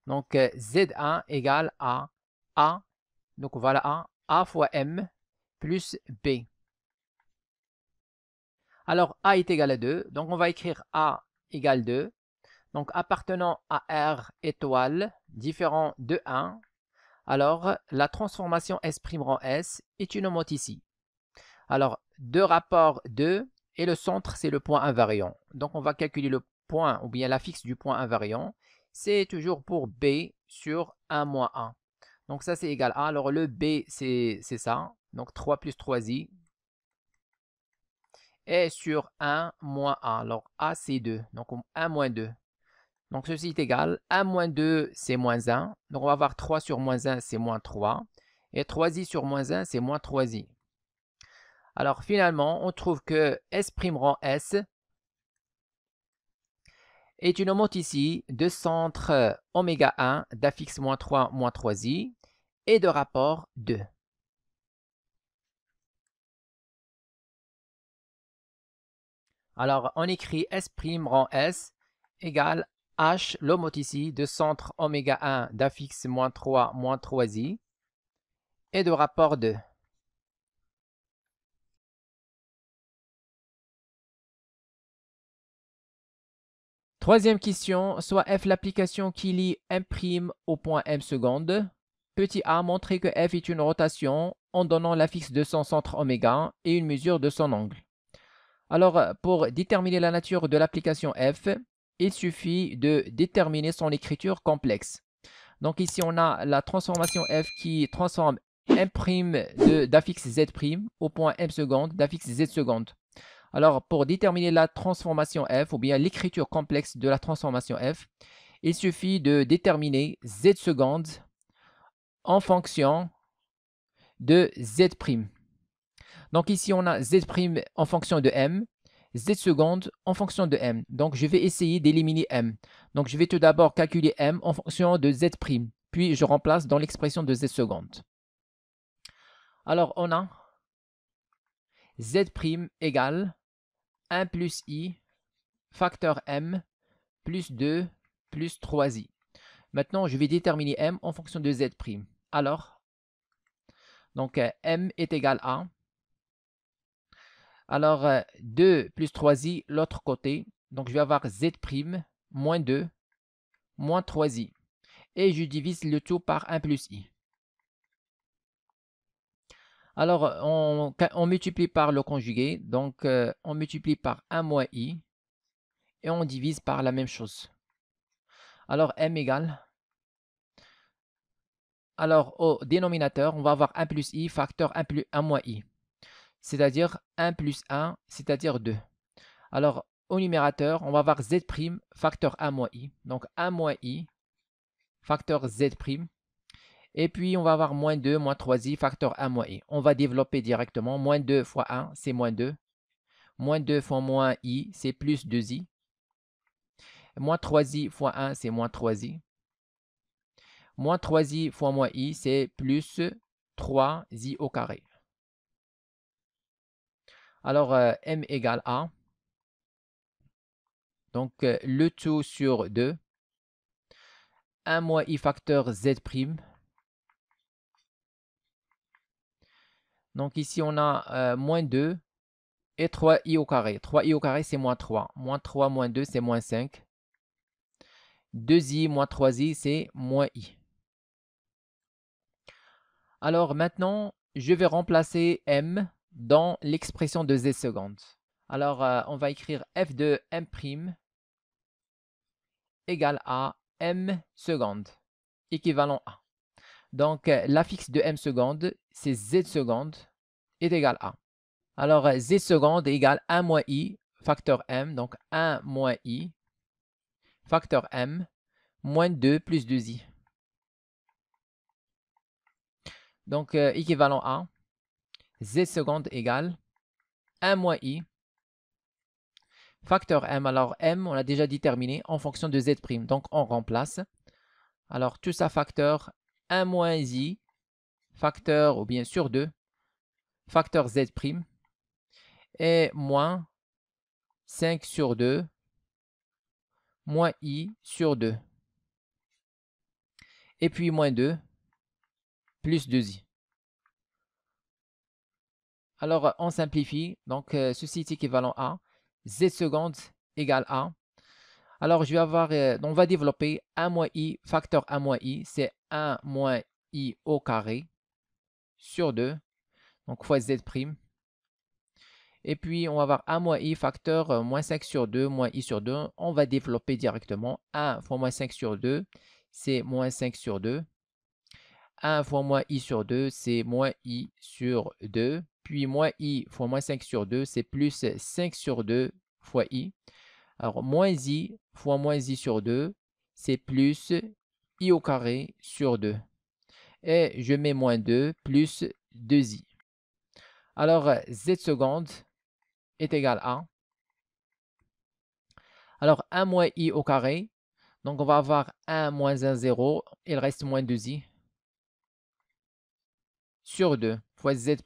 A: donc Z1 égale à A. Donc, voilà A fois M plus B. Alors, A est égal à 2. Donc, on va écrire A égale 2. Donc, appartenant à R étoile, différent de 1. Alors, la transformation S' rang S est une mode ici. Alors, de rapport 2, et le centre, c'est le point invariant. Donc, on va calculer le point, ou bien l'affixe du point invariant. C'est toujours pour B sur 1 moins 1. Donc, ça, c'est égal à. Alors, le B, c'est ça. Donc, 3 plus 3i. Et sur 1 moins 1. Alors, A, c'est 2. Donc, 1 moins 2. Donc, ceci est égal. 1 moins 2, c'est moins 1. Donc, on va avoir 3 sur moins 1, c'est moins 3. Et 3i sur moins 1, c'est moins 3i. Alors, finalement, on trouve que S' rang S est une homote ici de centre oméga 1 d'affixe moins 3 moins 3i et de rapport 2. Alors, on écrit S' rang S égale H, l'homote ici de centre oméga 1 d'affixe moins 3 moins 3i et de rapport 2. Troisième question, soit f l'application qui lie m' au point m secondes. Petit a, montrer que f est une rotation en donnant l'affixe de son centre oméga et une mesure de son angle. Alors, pour déterminer la nature de l'application f, il suffit de déterminer son écriture complexe. Donc ici, on a la transformation f qui transforme m' d'affixe z' au point m secondes d'affixe z secondes. Alors, pour déterminer la transformation f, ou bien l'écriture complexe de la transformation f, il suffit de déterminer z secondes en fonction de z'. Donc ici, on a z' en fonction de m, z secondes en fonction de m. Donc, je vais essayer d'éliminer m. Donc, je vais tout d'abord calculer m en fonction de z', puis je remplace dans l'expression de z secondes. Alors, on a z' égale 1 plus i facteur m plus 2 plus 3i. Maintenant, je vais déterminer m en fonction de z'. Alors, donc m est égal à, alors 2 plus 3i l'autre côté, donc je vais avoir z' moins 2 moins 3i. Et je divise le tout par 1 plus i. Alors, on multiplie par le conjugué, donc on multiplie par 1 moins i, et on divise par la même chose. Alors, m égale, alors au dénominateur, on va avoir 1 plus i facteur 1 moins i, c'est-à-dire 1 plus 1, c'est-à-dire 2. Alors, au numérateur, on va avoir z' facteur 1 moins i, donc 1 moins i facteur z', et puis on va avoir moins 2 moins 3i facteur 1 moins i. On va développer directement, moins 2 fois 1, c'est moins 2. Moins 2 fois moins i, c'est plus 2i. Moins 3i fois 1, c'est moins 3i. Moins 3i fois moins i, c'est plus 3i au carré. Alors, m égale a. Donc, le tout sur 2. 1 moins i facteur z'. Donc, ici, on a moins 2 et 3i au carré. 3i au carré, c'est moins 3. Moins 3 moins 2, c'est moins 5. 2i moins 3i, c'est moins i. Alors maintenant, je vais remplacer m dans l'expression de z secondes. Alors, on va écrire f de m' égale à m secondes, équivalent à. Donc, l'affixe de m secondes, c'est z secondes, est égal à. Alors, z secondes égale 1 moins i, facteur m, donc 1 moins i, facteur m, moins 2 plus 2i. Donc, équivalent à z secondes égale 1 moins i, facteur m. Alors, m, on l'a déjà déterminé en fonction de z'. Donc, on remplace. Alors, tout ça facteur 1 moins i, facteur, ou bien sur 2, facteur z', et moins 5 sur 2, moins i sur 2. Et puis, moins 2, plus 2i. Alors, on simplifie. Donc, ceci est équivalent à z secondes égale à. Alors, je vais avoir, on va développer 1 moins i, facteur 1 moins i, c'est 1 moins i au carré sur 2, donc fois z'. Et puis, on va avoir 1 moins i facteur moins 5 sur 2, moins i sur 2. On va développer directement. 1 fois moins 5 sur 2, c'est moins 5 sur 2. 1 fois moins i sur 2, c'est moins i sur 2. Puis, moins i fois moins 5 sur 2, c'est plus 5 sur 2 fois i. Alors, moins i fois moins i sur 2, c'est plus i au carré sur 2. Et je mets moins 2 plus 2i. Alors, z secondes est égal à. Alors, 1 moins i au carré. Donc, on va avoir 1 moins 1, 0. Il reste moins 2i sur 2 fois z'.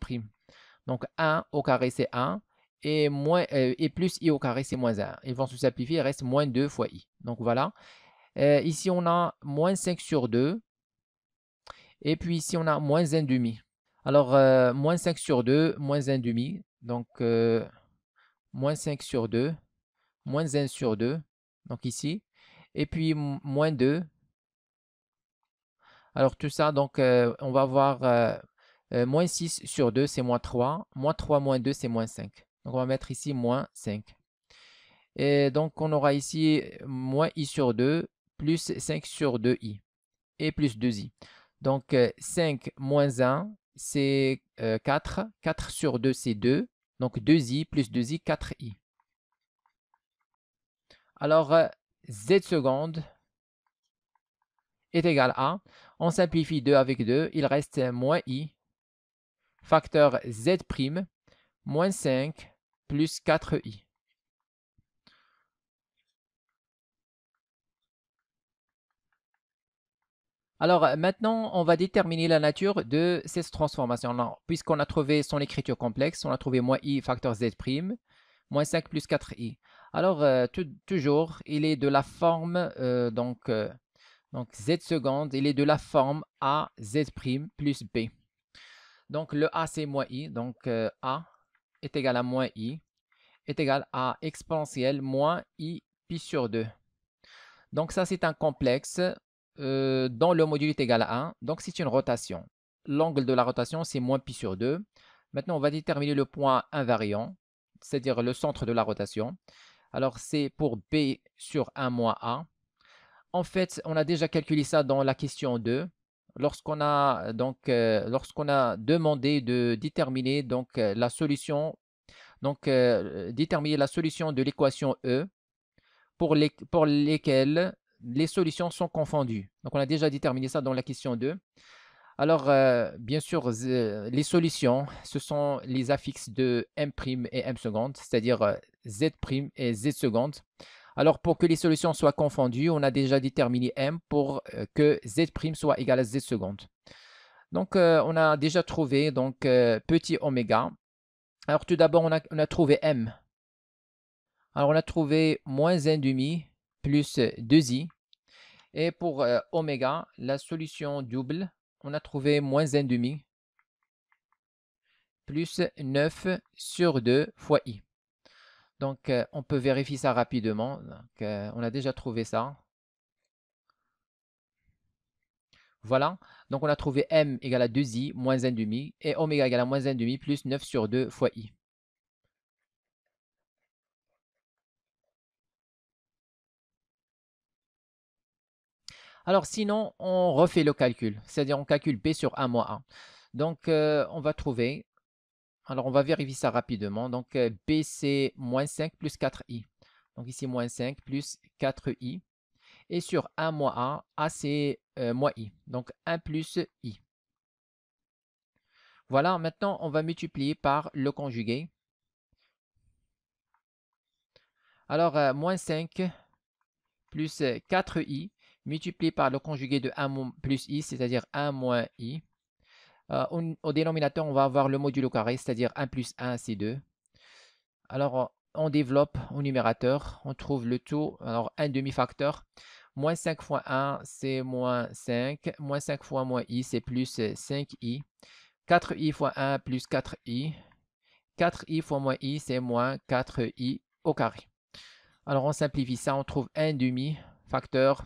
A: Donc, 1 au carré, c'est 1. Et, et plus i au carré, c'est moins 1. Ils vont se simplifier. Il reste moins 2 fois i. Donc, voilà. Ici, on a moins 5 sur 2. Et puis, ici, on a moins 1 demi. Alors, moins 5 sur 2, moins 1 demi. Donc, moins 5 sur 2, moins 1 sur 2. donc ici, et puis moins 2. Alors tout ça, donc on va voir moins 6 sur 2, c'est moins 3. Moins 3 moins 2, c'est moins 5. Donc on va mettre ici moins 5. Et donc on aura ici moins i sur 2 plus 5 sur 2i et plus 2i. Donc 5 moins 1, c'est 4. 4 sur 2, c'est 2. Donc 2i plus 2i, 4i. Alors z seconde est égal à, on simplifie 2 avec 2, il reste moins i, facteur z', moins 5 plus 4i. Alors maintenant, on va déterminer la nature de cette transformation. Puisqu'on a trouvé son écriture complexe, on a trouvé moins i facteur z', moins 5 plus 4i. Alors toujours, il est de la forme, donc z seconde, il est de la forme a z' plus b. Donc le a c'est moins i, donc a est égal à moins i, est égal à exponentielle moins i pi sur 2. Donc ça c'est un complexe dont le module est égal à 1. Donc c'est une rotation. L'angle de la rotation c'est moins pi sur 2. Maintenant on va déterminer le point invariant, c'est-à-dire le centre de la rotation. Alors c'est pour b sur 1 moins a. En fait, on a déjà calculé ça dans la question 2. Lorsqu'on a demandé de déterminer la solution, déterminer la solution de l'équation E pour lesquelles les solutions sont confondues. Donc on a déjà déterminé ça dans la question 2. Alors bien sûr, les solutions, ce sont les affixes de m' et m seconde, c'est-à-dire z' et z seconde. Alors, pour que les solutions soient confondues, on a déjà déterminé m pour que z' soit égal à z seconde. Donc, on a déjà trouvé petit oméga. Alors, tout d'abord, on a trouvé m. Alors, on a trouvé moins 1,5 plus 2i. Et pour oméga, la solution double, on a trouvé moins 1,5 plus 9 sur 2 fois i. Donc, on peut vérifier ça rapidement. Donc, on a déjà trouvé ça. Voilà. Donc, on a trouvé m égale à 2i moins 1,5 et oméga égale à moins 1,5 plus 9 sur 2 fois i. Alors, sinon, on refait le calcul. C'est-à-dire, on calcule b sur 1 moins 1. Donc, on va trouver. Alors, on va vérifier ça rapidement. Donc, b, c'est moins 5 plus 4i. Donc, ici, moins 5 plus 4i. Et sur 1 moins 1, a, c'est moins i. Donc, 1 plus i. Voilà, maintenant, on va multiplier par le conjugué. Alors, moins 5 plus 4i multiplié par le conjugué de 1 plus i, c'est-à-dire 1 moins i. Au dénominateur, on va avoir le module au carré, c'est-à-dire 1 plus 1, c'est 2. Alors, on développe au numérateur, on trouve le tout. Alors, 1 demi-facteur. Moins 5 fois 1, c'est moins 5. Moins 5 fois moins i, c'est plus 5i. 4i fois 1 plus 4i. 4i fois moins i, c'est moins 4i au carré. Alors, on simplifie ça, on trouve 1 demi-facteur.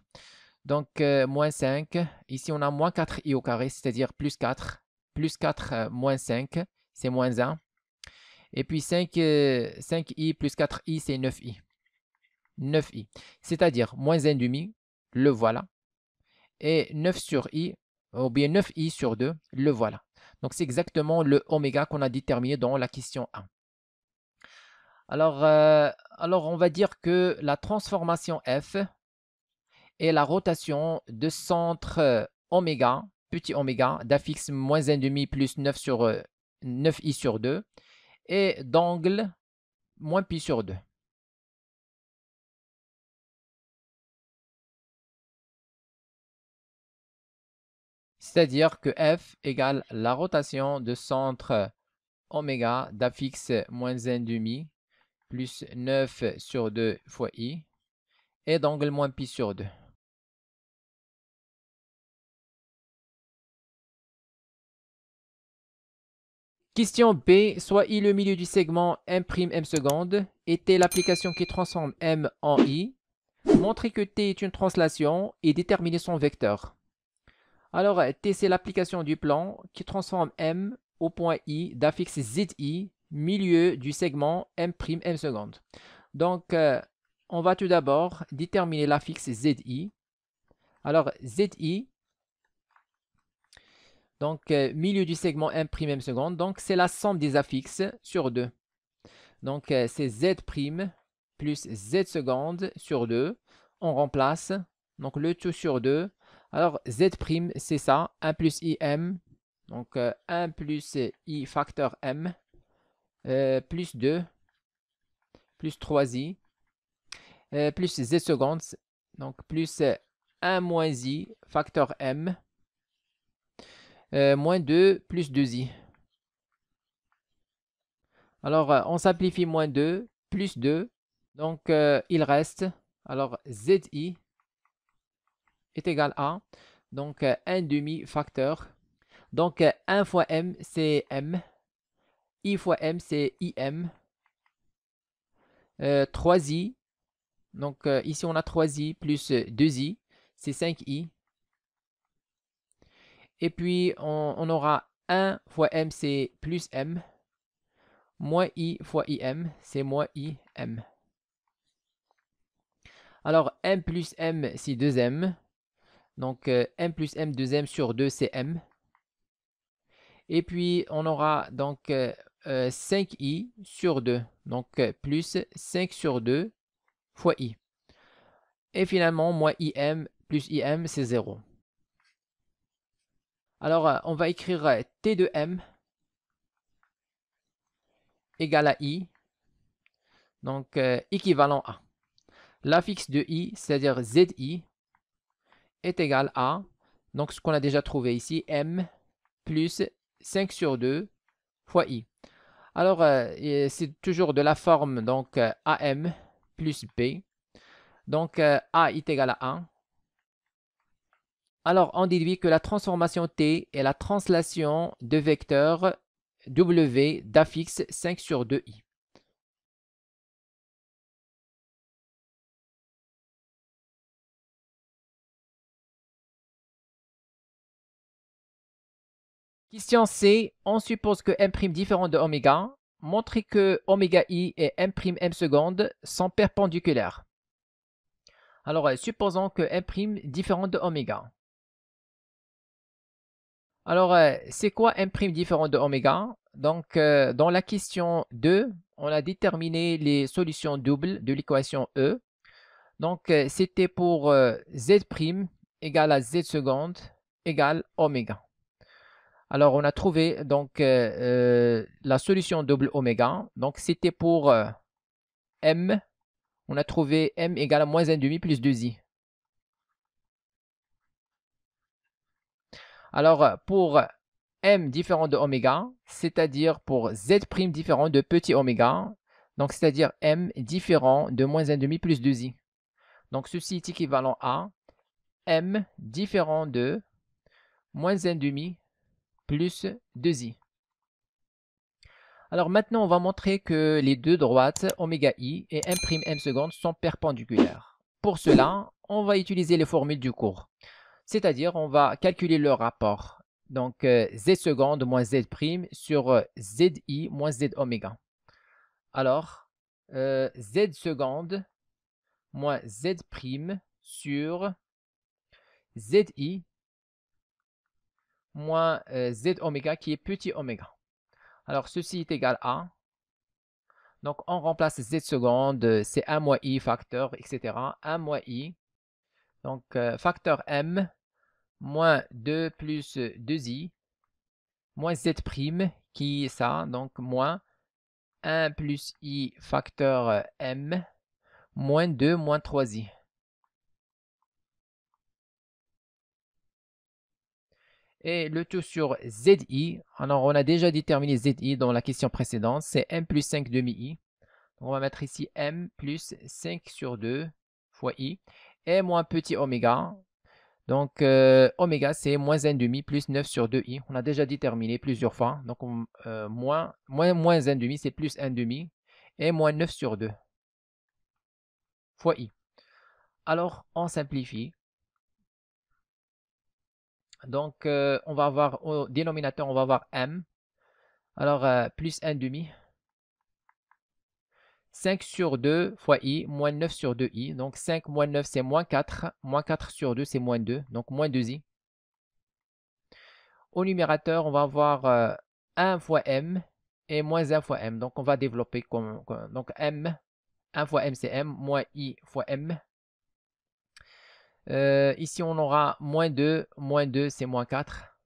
A: Donc, moins 5. Ici, on a moins 4i au carré, c'est-à-dire plus 4. Plus 4 moins 5, c'est moins 1. Et puis 5i plus 4i, c'est 9i. 9i. C'est-à-dire moins 1 demi, le voilà. Et 9 sur i, ou bien 9i sur 2, le voilà. Donc, c'est exactement le oméga qu'on a déterminé dans la question 1. Alors, on va dire que la transformation f et la rotation de centre oméga, petit oméga, d'affixe moins 1,5 plus 9 sur 9i sur 2, et d'angle moins pi sur 2. C'est-à-dire que f égale la rotation de centre oméga d'affixe moins 1,5 plus 9 sur 2 fois i, et d'angle moins pi sur 2. Question B, soit I le milieu du segment M', M seconde, était l'application qui transforme M en I. Montrer que t est une translation et déterminer son vecteur. Alors, t, c'est l'application du plan qui transforme m au point i d'affixe zi, milieu du segment m', m secondes. Donc, on va tout d'abord déterminer l'affixe zi. Alors, zi, donc milieu du segment m', m secondes, donc c'est la somme des affixes sur 2. Donc, c'est z' plus z secondes sur 2. On remplace, donc le tout sur 2. Alors, z', c'est ça, 1 plus im, donc 1 plus i facteur m, plus 2, plus 3i, plus z secondes, donc plus 1 moins i facteur m, moins 2 plus 2i. Alors, on simplifie moins 2 plus 2. Donc, il reste, alors zi est égal à, donc 1 demi facteur. Donc, 1 fois m, c'est m. I fois m, c'est im. 3i. Donc, ici, on a 3i plus 2i. C'est 5i. Et puis, on aura 1 fois m, c'est plus m. Moins i fois im, c'est moins im. Alors, m plus m, c'est 2m. Donc, m plus m, 2m sur 2, c'est m. Et puis, on aura donc 5i sur 2. Donc, plus 5 sur 2 fois i. Et finalement, moins im plus im, c'est 0. Alors, on va écrire t de m égale à i. Donc, équivalent à. L'affixe de i, c'est-à-dire zi, est égal à, donc ce qu'on a déjà trouvé ici, m plus 5 sur 2 fois i. Alors, c'est toujours de la forme donc am plus b. Donc, a est égal à 1. Alors, on déduit que la transformation t est la translation de vecteur w d'affixe 5 sur 2i. Question C, on suppose que m' différent de oméga. Montrez que oméga i et m' m secondes sont perpendiculaires. Alors, supposons que m' différent de oméga. Alors, c'est quoi m' différent de oméga? Donc, dans la question 2, on a déterminé les solutions doubles de l'équation E. Donc, c'était pour z' égale à z secondes égale oméga. Alors, on a trouvé donc la solution double oméga. Donc, c'était pour m. On a trouvé m égale à moins 1,5 plus 2i. Alors, pour m différent de oméga, c'est-à-dire pour z' différent de petit oméga, donc c'est-à-dire m différent de moins 1,5 plus 2i. Donc, ceci est équivalent à m différent de moins 1,5 plus 2i. Alors maintenant, on va montrer que les deux droites, oméga i et m', m secondes, sont perpendiculaires. Pour cela, on va utiliser les formules du cours. C'est-à-dire, on va calculer le rapport. Donc, z seconde moins z' sur zi moins z oméga. Alors, z seconde moins z' sur zi moins z oméga qui est petit oméga. Alors, ceci est égal à, donc on remplace z seconde, c'est 1 moins i facteur, etc. 1 moins i, donc facteur m, moins 2 plus 2i, moins z' qui est ça, donc moins 1 plus i facteur m, moins 2 moins 3i. Et le tout sur zi, alors on a déjà déterminé zi dans la question précédente, c'est m plus 5 demi-i. On va mettre ici m plus 5 sur 2 fois i, et moins petit oméga. Donc, oméga, c'est moins 1,5 plus 9 sur 2i. On a déjà déterminé plusieurs fois. Donc, moins 1,5, c'est plus 1,5. Et moins 9 sur 2 fois i. Alors, on simplifie. Donc, on va avoir au dénominateur, on va avoir m. Alors, plus 1 demi. 5 sur 2 fois i, moins 9 sur 2i. Donc, 5 moins 9, c'est moins 4. Moins 4 sur 2, c'est moins 2. Donc, moins 2i. Au numérateur, on va avoir 1 fois m et moins 1 fois m. Donc, on va développer donc m. 1 fois m, c'est m. Moins i fois m. Ici, on aura moins 2. Moins 2, c'est moins 4.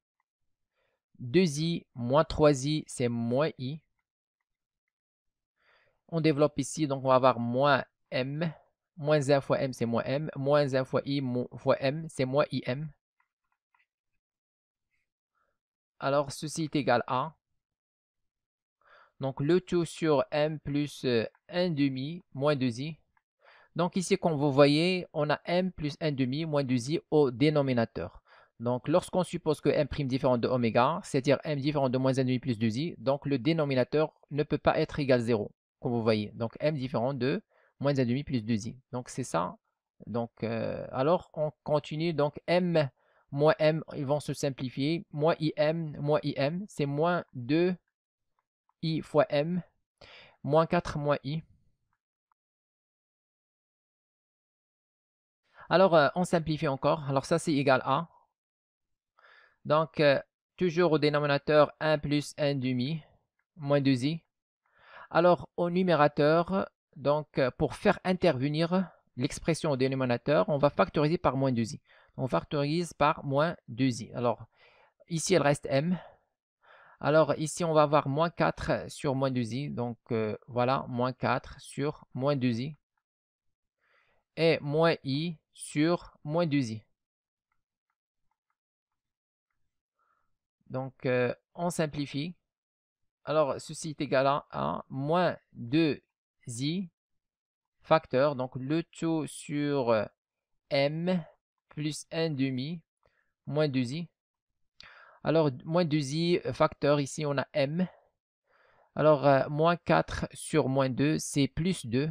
A: 2i moins 3i, c'est moins i. On développe ici, donc on va avoir moins m. Moins 1 fois m, c'est moins m. Moins 1 fois i fois m, c'est moins im. Alors, ceci est égal à... Donc, le tout sur m plus 1 demi moins 2i. Donc, ici, comme vous voyez, on a m plus 1 demi moins 2i au dénominateur. Donc, lorsqu'on suppose que m' différent de oméga, c'est-à-dire m différent de moins 1 demi plus 2i, donc le dénominateur ne peut pas être égal à 0, comme vous voyez. Donc, m différent de moins 1 demi plus 2i. Donc, c'est ça. Donc, alors, on continue. Donc, m moins m, ils vont se simplifier. Moins im, c'est moins 2i fois m, moins 4 moins i. Alors, on simplifie encore. Alors, ça, c'est égal à. Donc, toujours au dénominateur 1 plus 1 demi, moins 2i. Alors, au numérateur, donc, pour faire intervenir l'expression au dénominateur, on va factoriser par moins 2i. On factorise par moins 2i. Alors, ici, il reste m. Alors, ici, on va avoir moins 4 sur moins 2i. Donc, voilà, moins 4 sur moins 2i. Et moins i sur moins 2i. Donc, on simplifie. Alors, ceci est égal à moins 2i facteur. Donc, le tout sur m plus 1 demi moins 2i. Alors, moins 2i facteur, ici, on a m. Alors, moins 4 sur moins 2, c'est plus 2.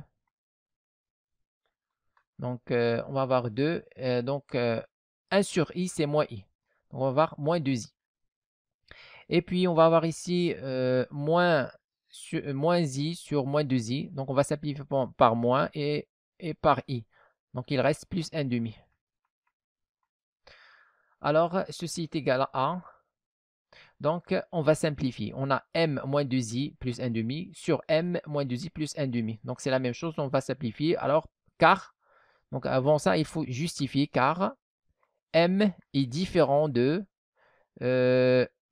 A: Donc, on va avoir 2. Donc, 1 sur i, c'est moins i. Donc, on va avoir moins 2i. Et puis, on va avoir ici moins i sur moins 2i. Donc, on va simplifier par moins et par i. Donc, il reste plus 1 demi. Alors, ceci est égal à... Donc, on va simplifier. On a m moins 2i plus 1 demi sur m moins 2i plus 1 demi. Donc, c'est la même chose. On va simplifier. Alors, car... Donc, avant ça, il faut justifier car m est différent de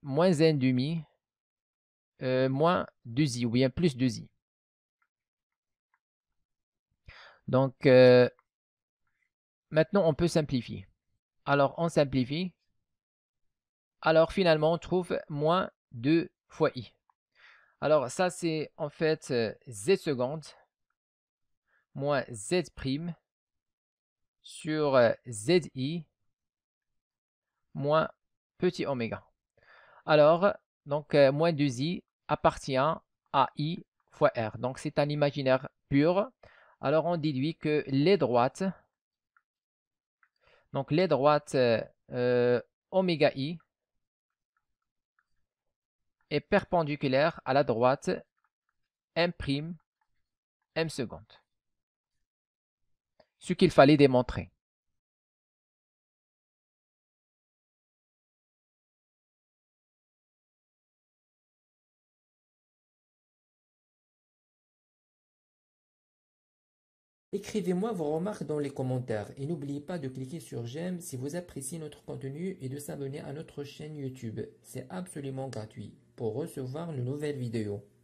A: moins 1 demi moins 2i ou bien plus 2i. Donc, maintenant, on peut simplifier. Alors, on simplifie. Alors, finalement, on trouve moins 2 fois i. Alors, ça, c'est en fait z seconde moins z prime sur zi moins petit oméga. Alors, donc, moins 2i appartient à i fois r. Donc, c'est un imaginaire pur. Alors, on déduit que les droites, donc les droites oméga i est perpendiculaire à la droite m', m seconde. Ce qu'il fallait démontrer.
B: Écrivez-moi vos remarques dans les commentaires et n'oubliez pas de cliquer sur j'aime si vous appréciez notre contenu et de s'abonner à notre chaîne YouTube. C'est absolument gratuit pour recevoir de nouvelles vidéos.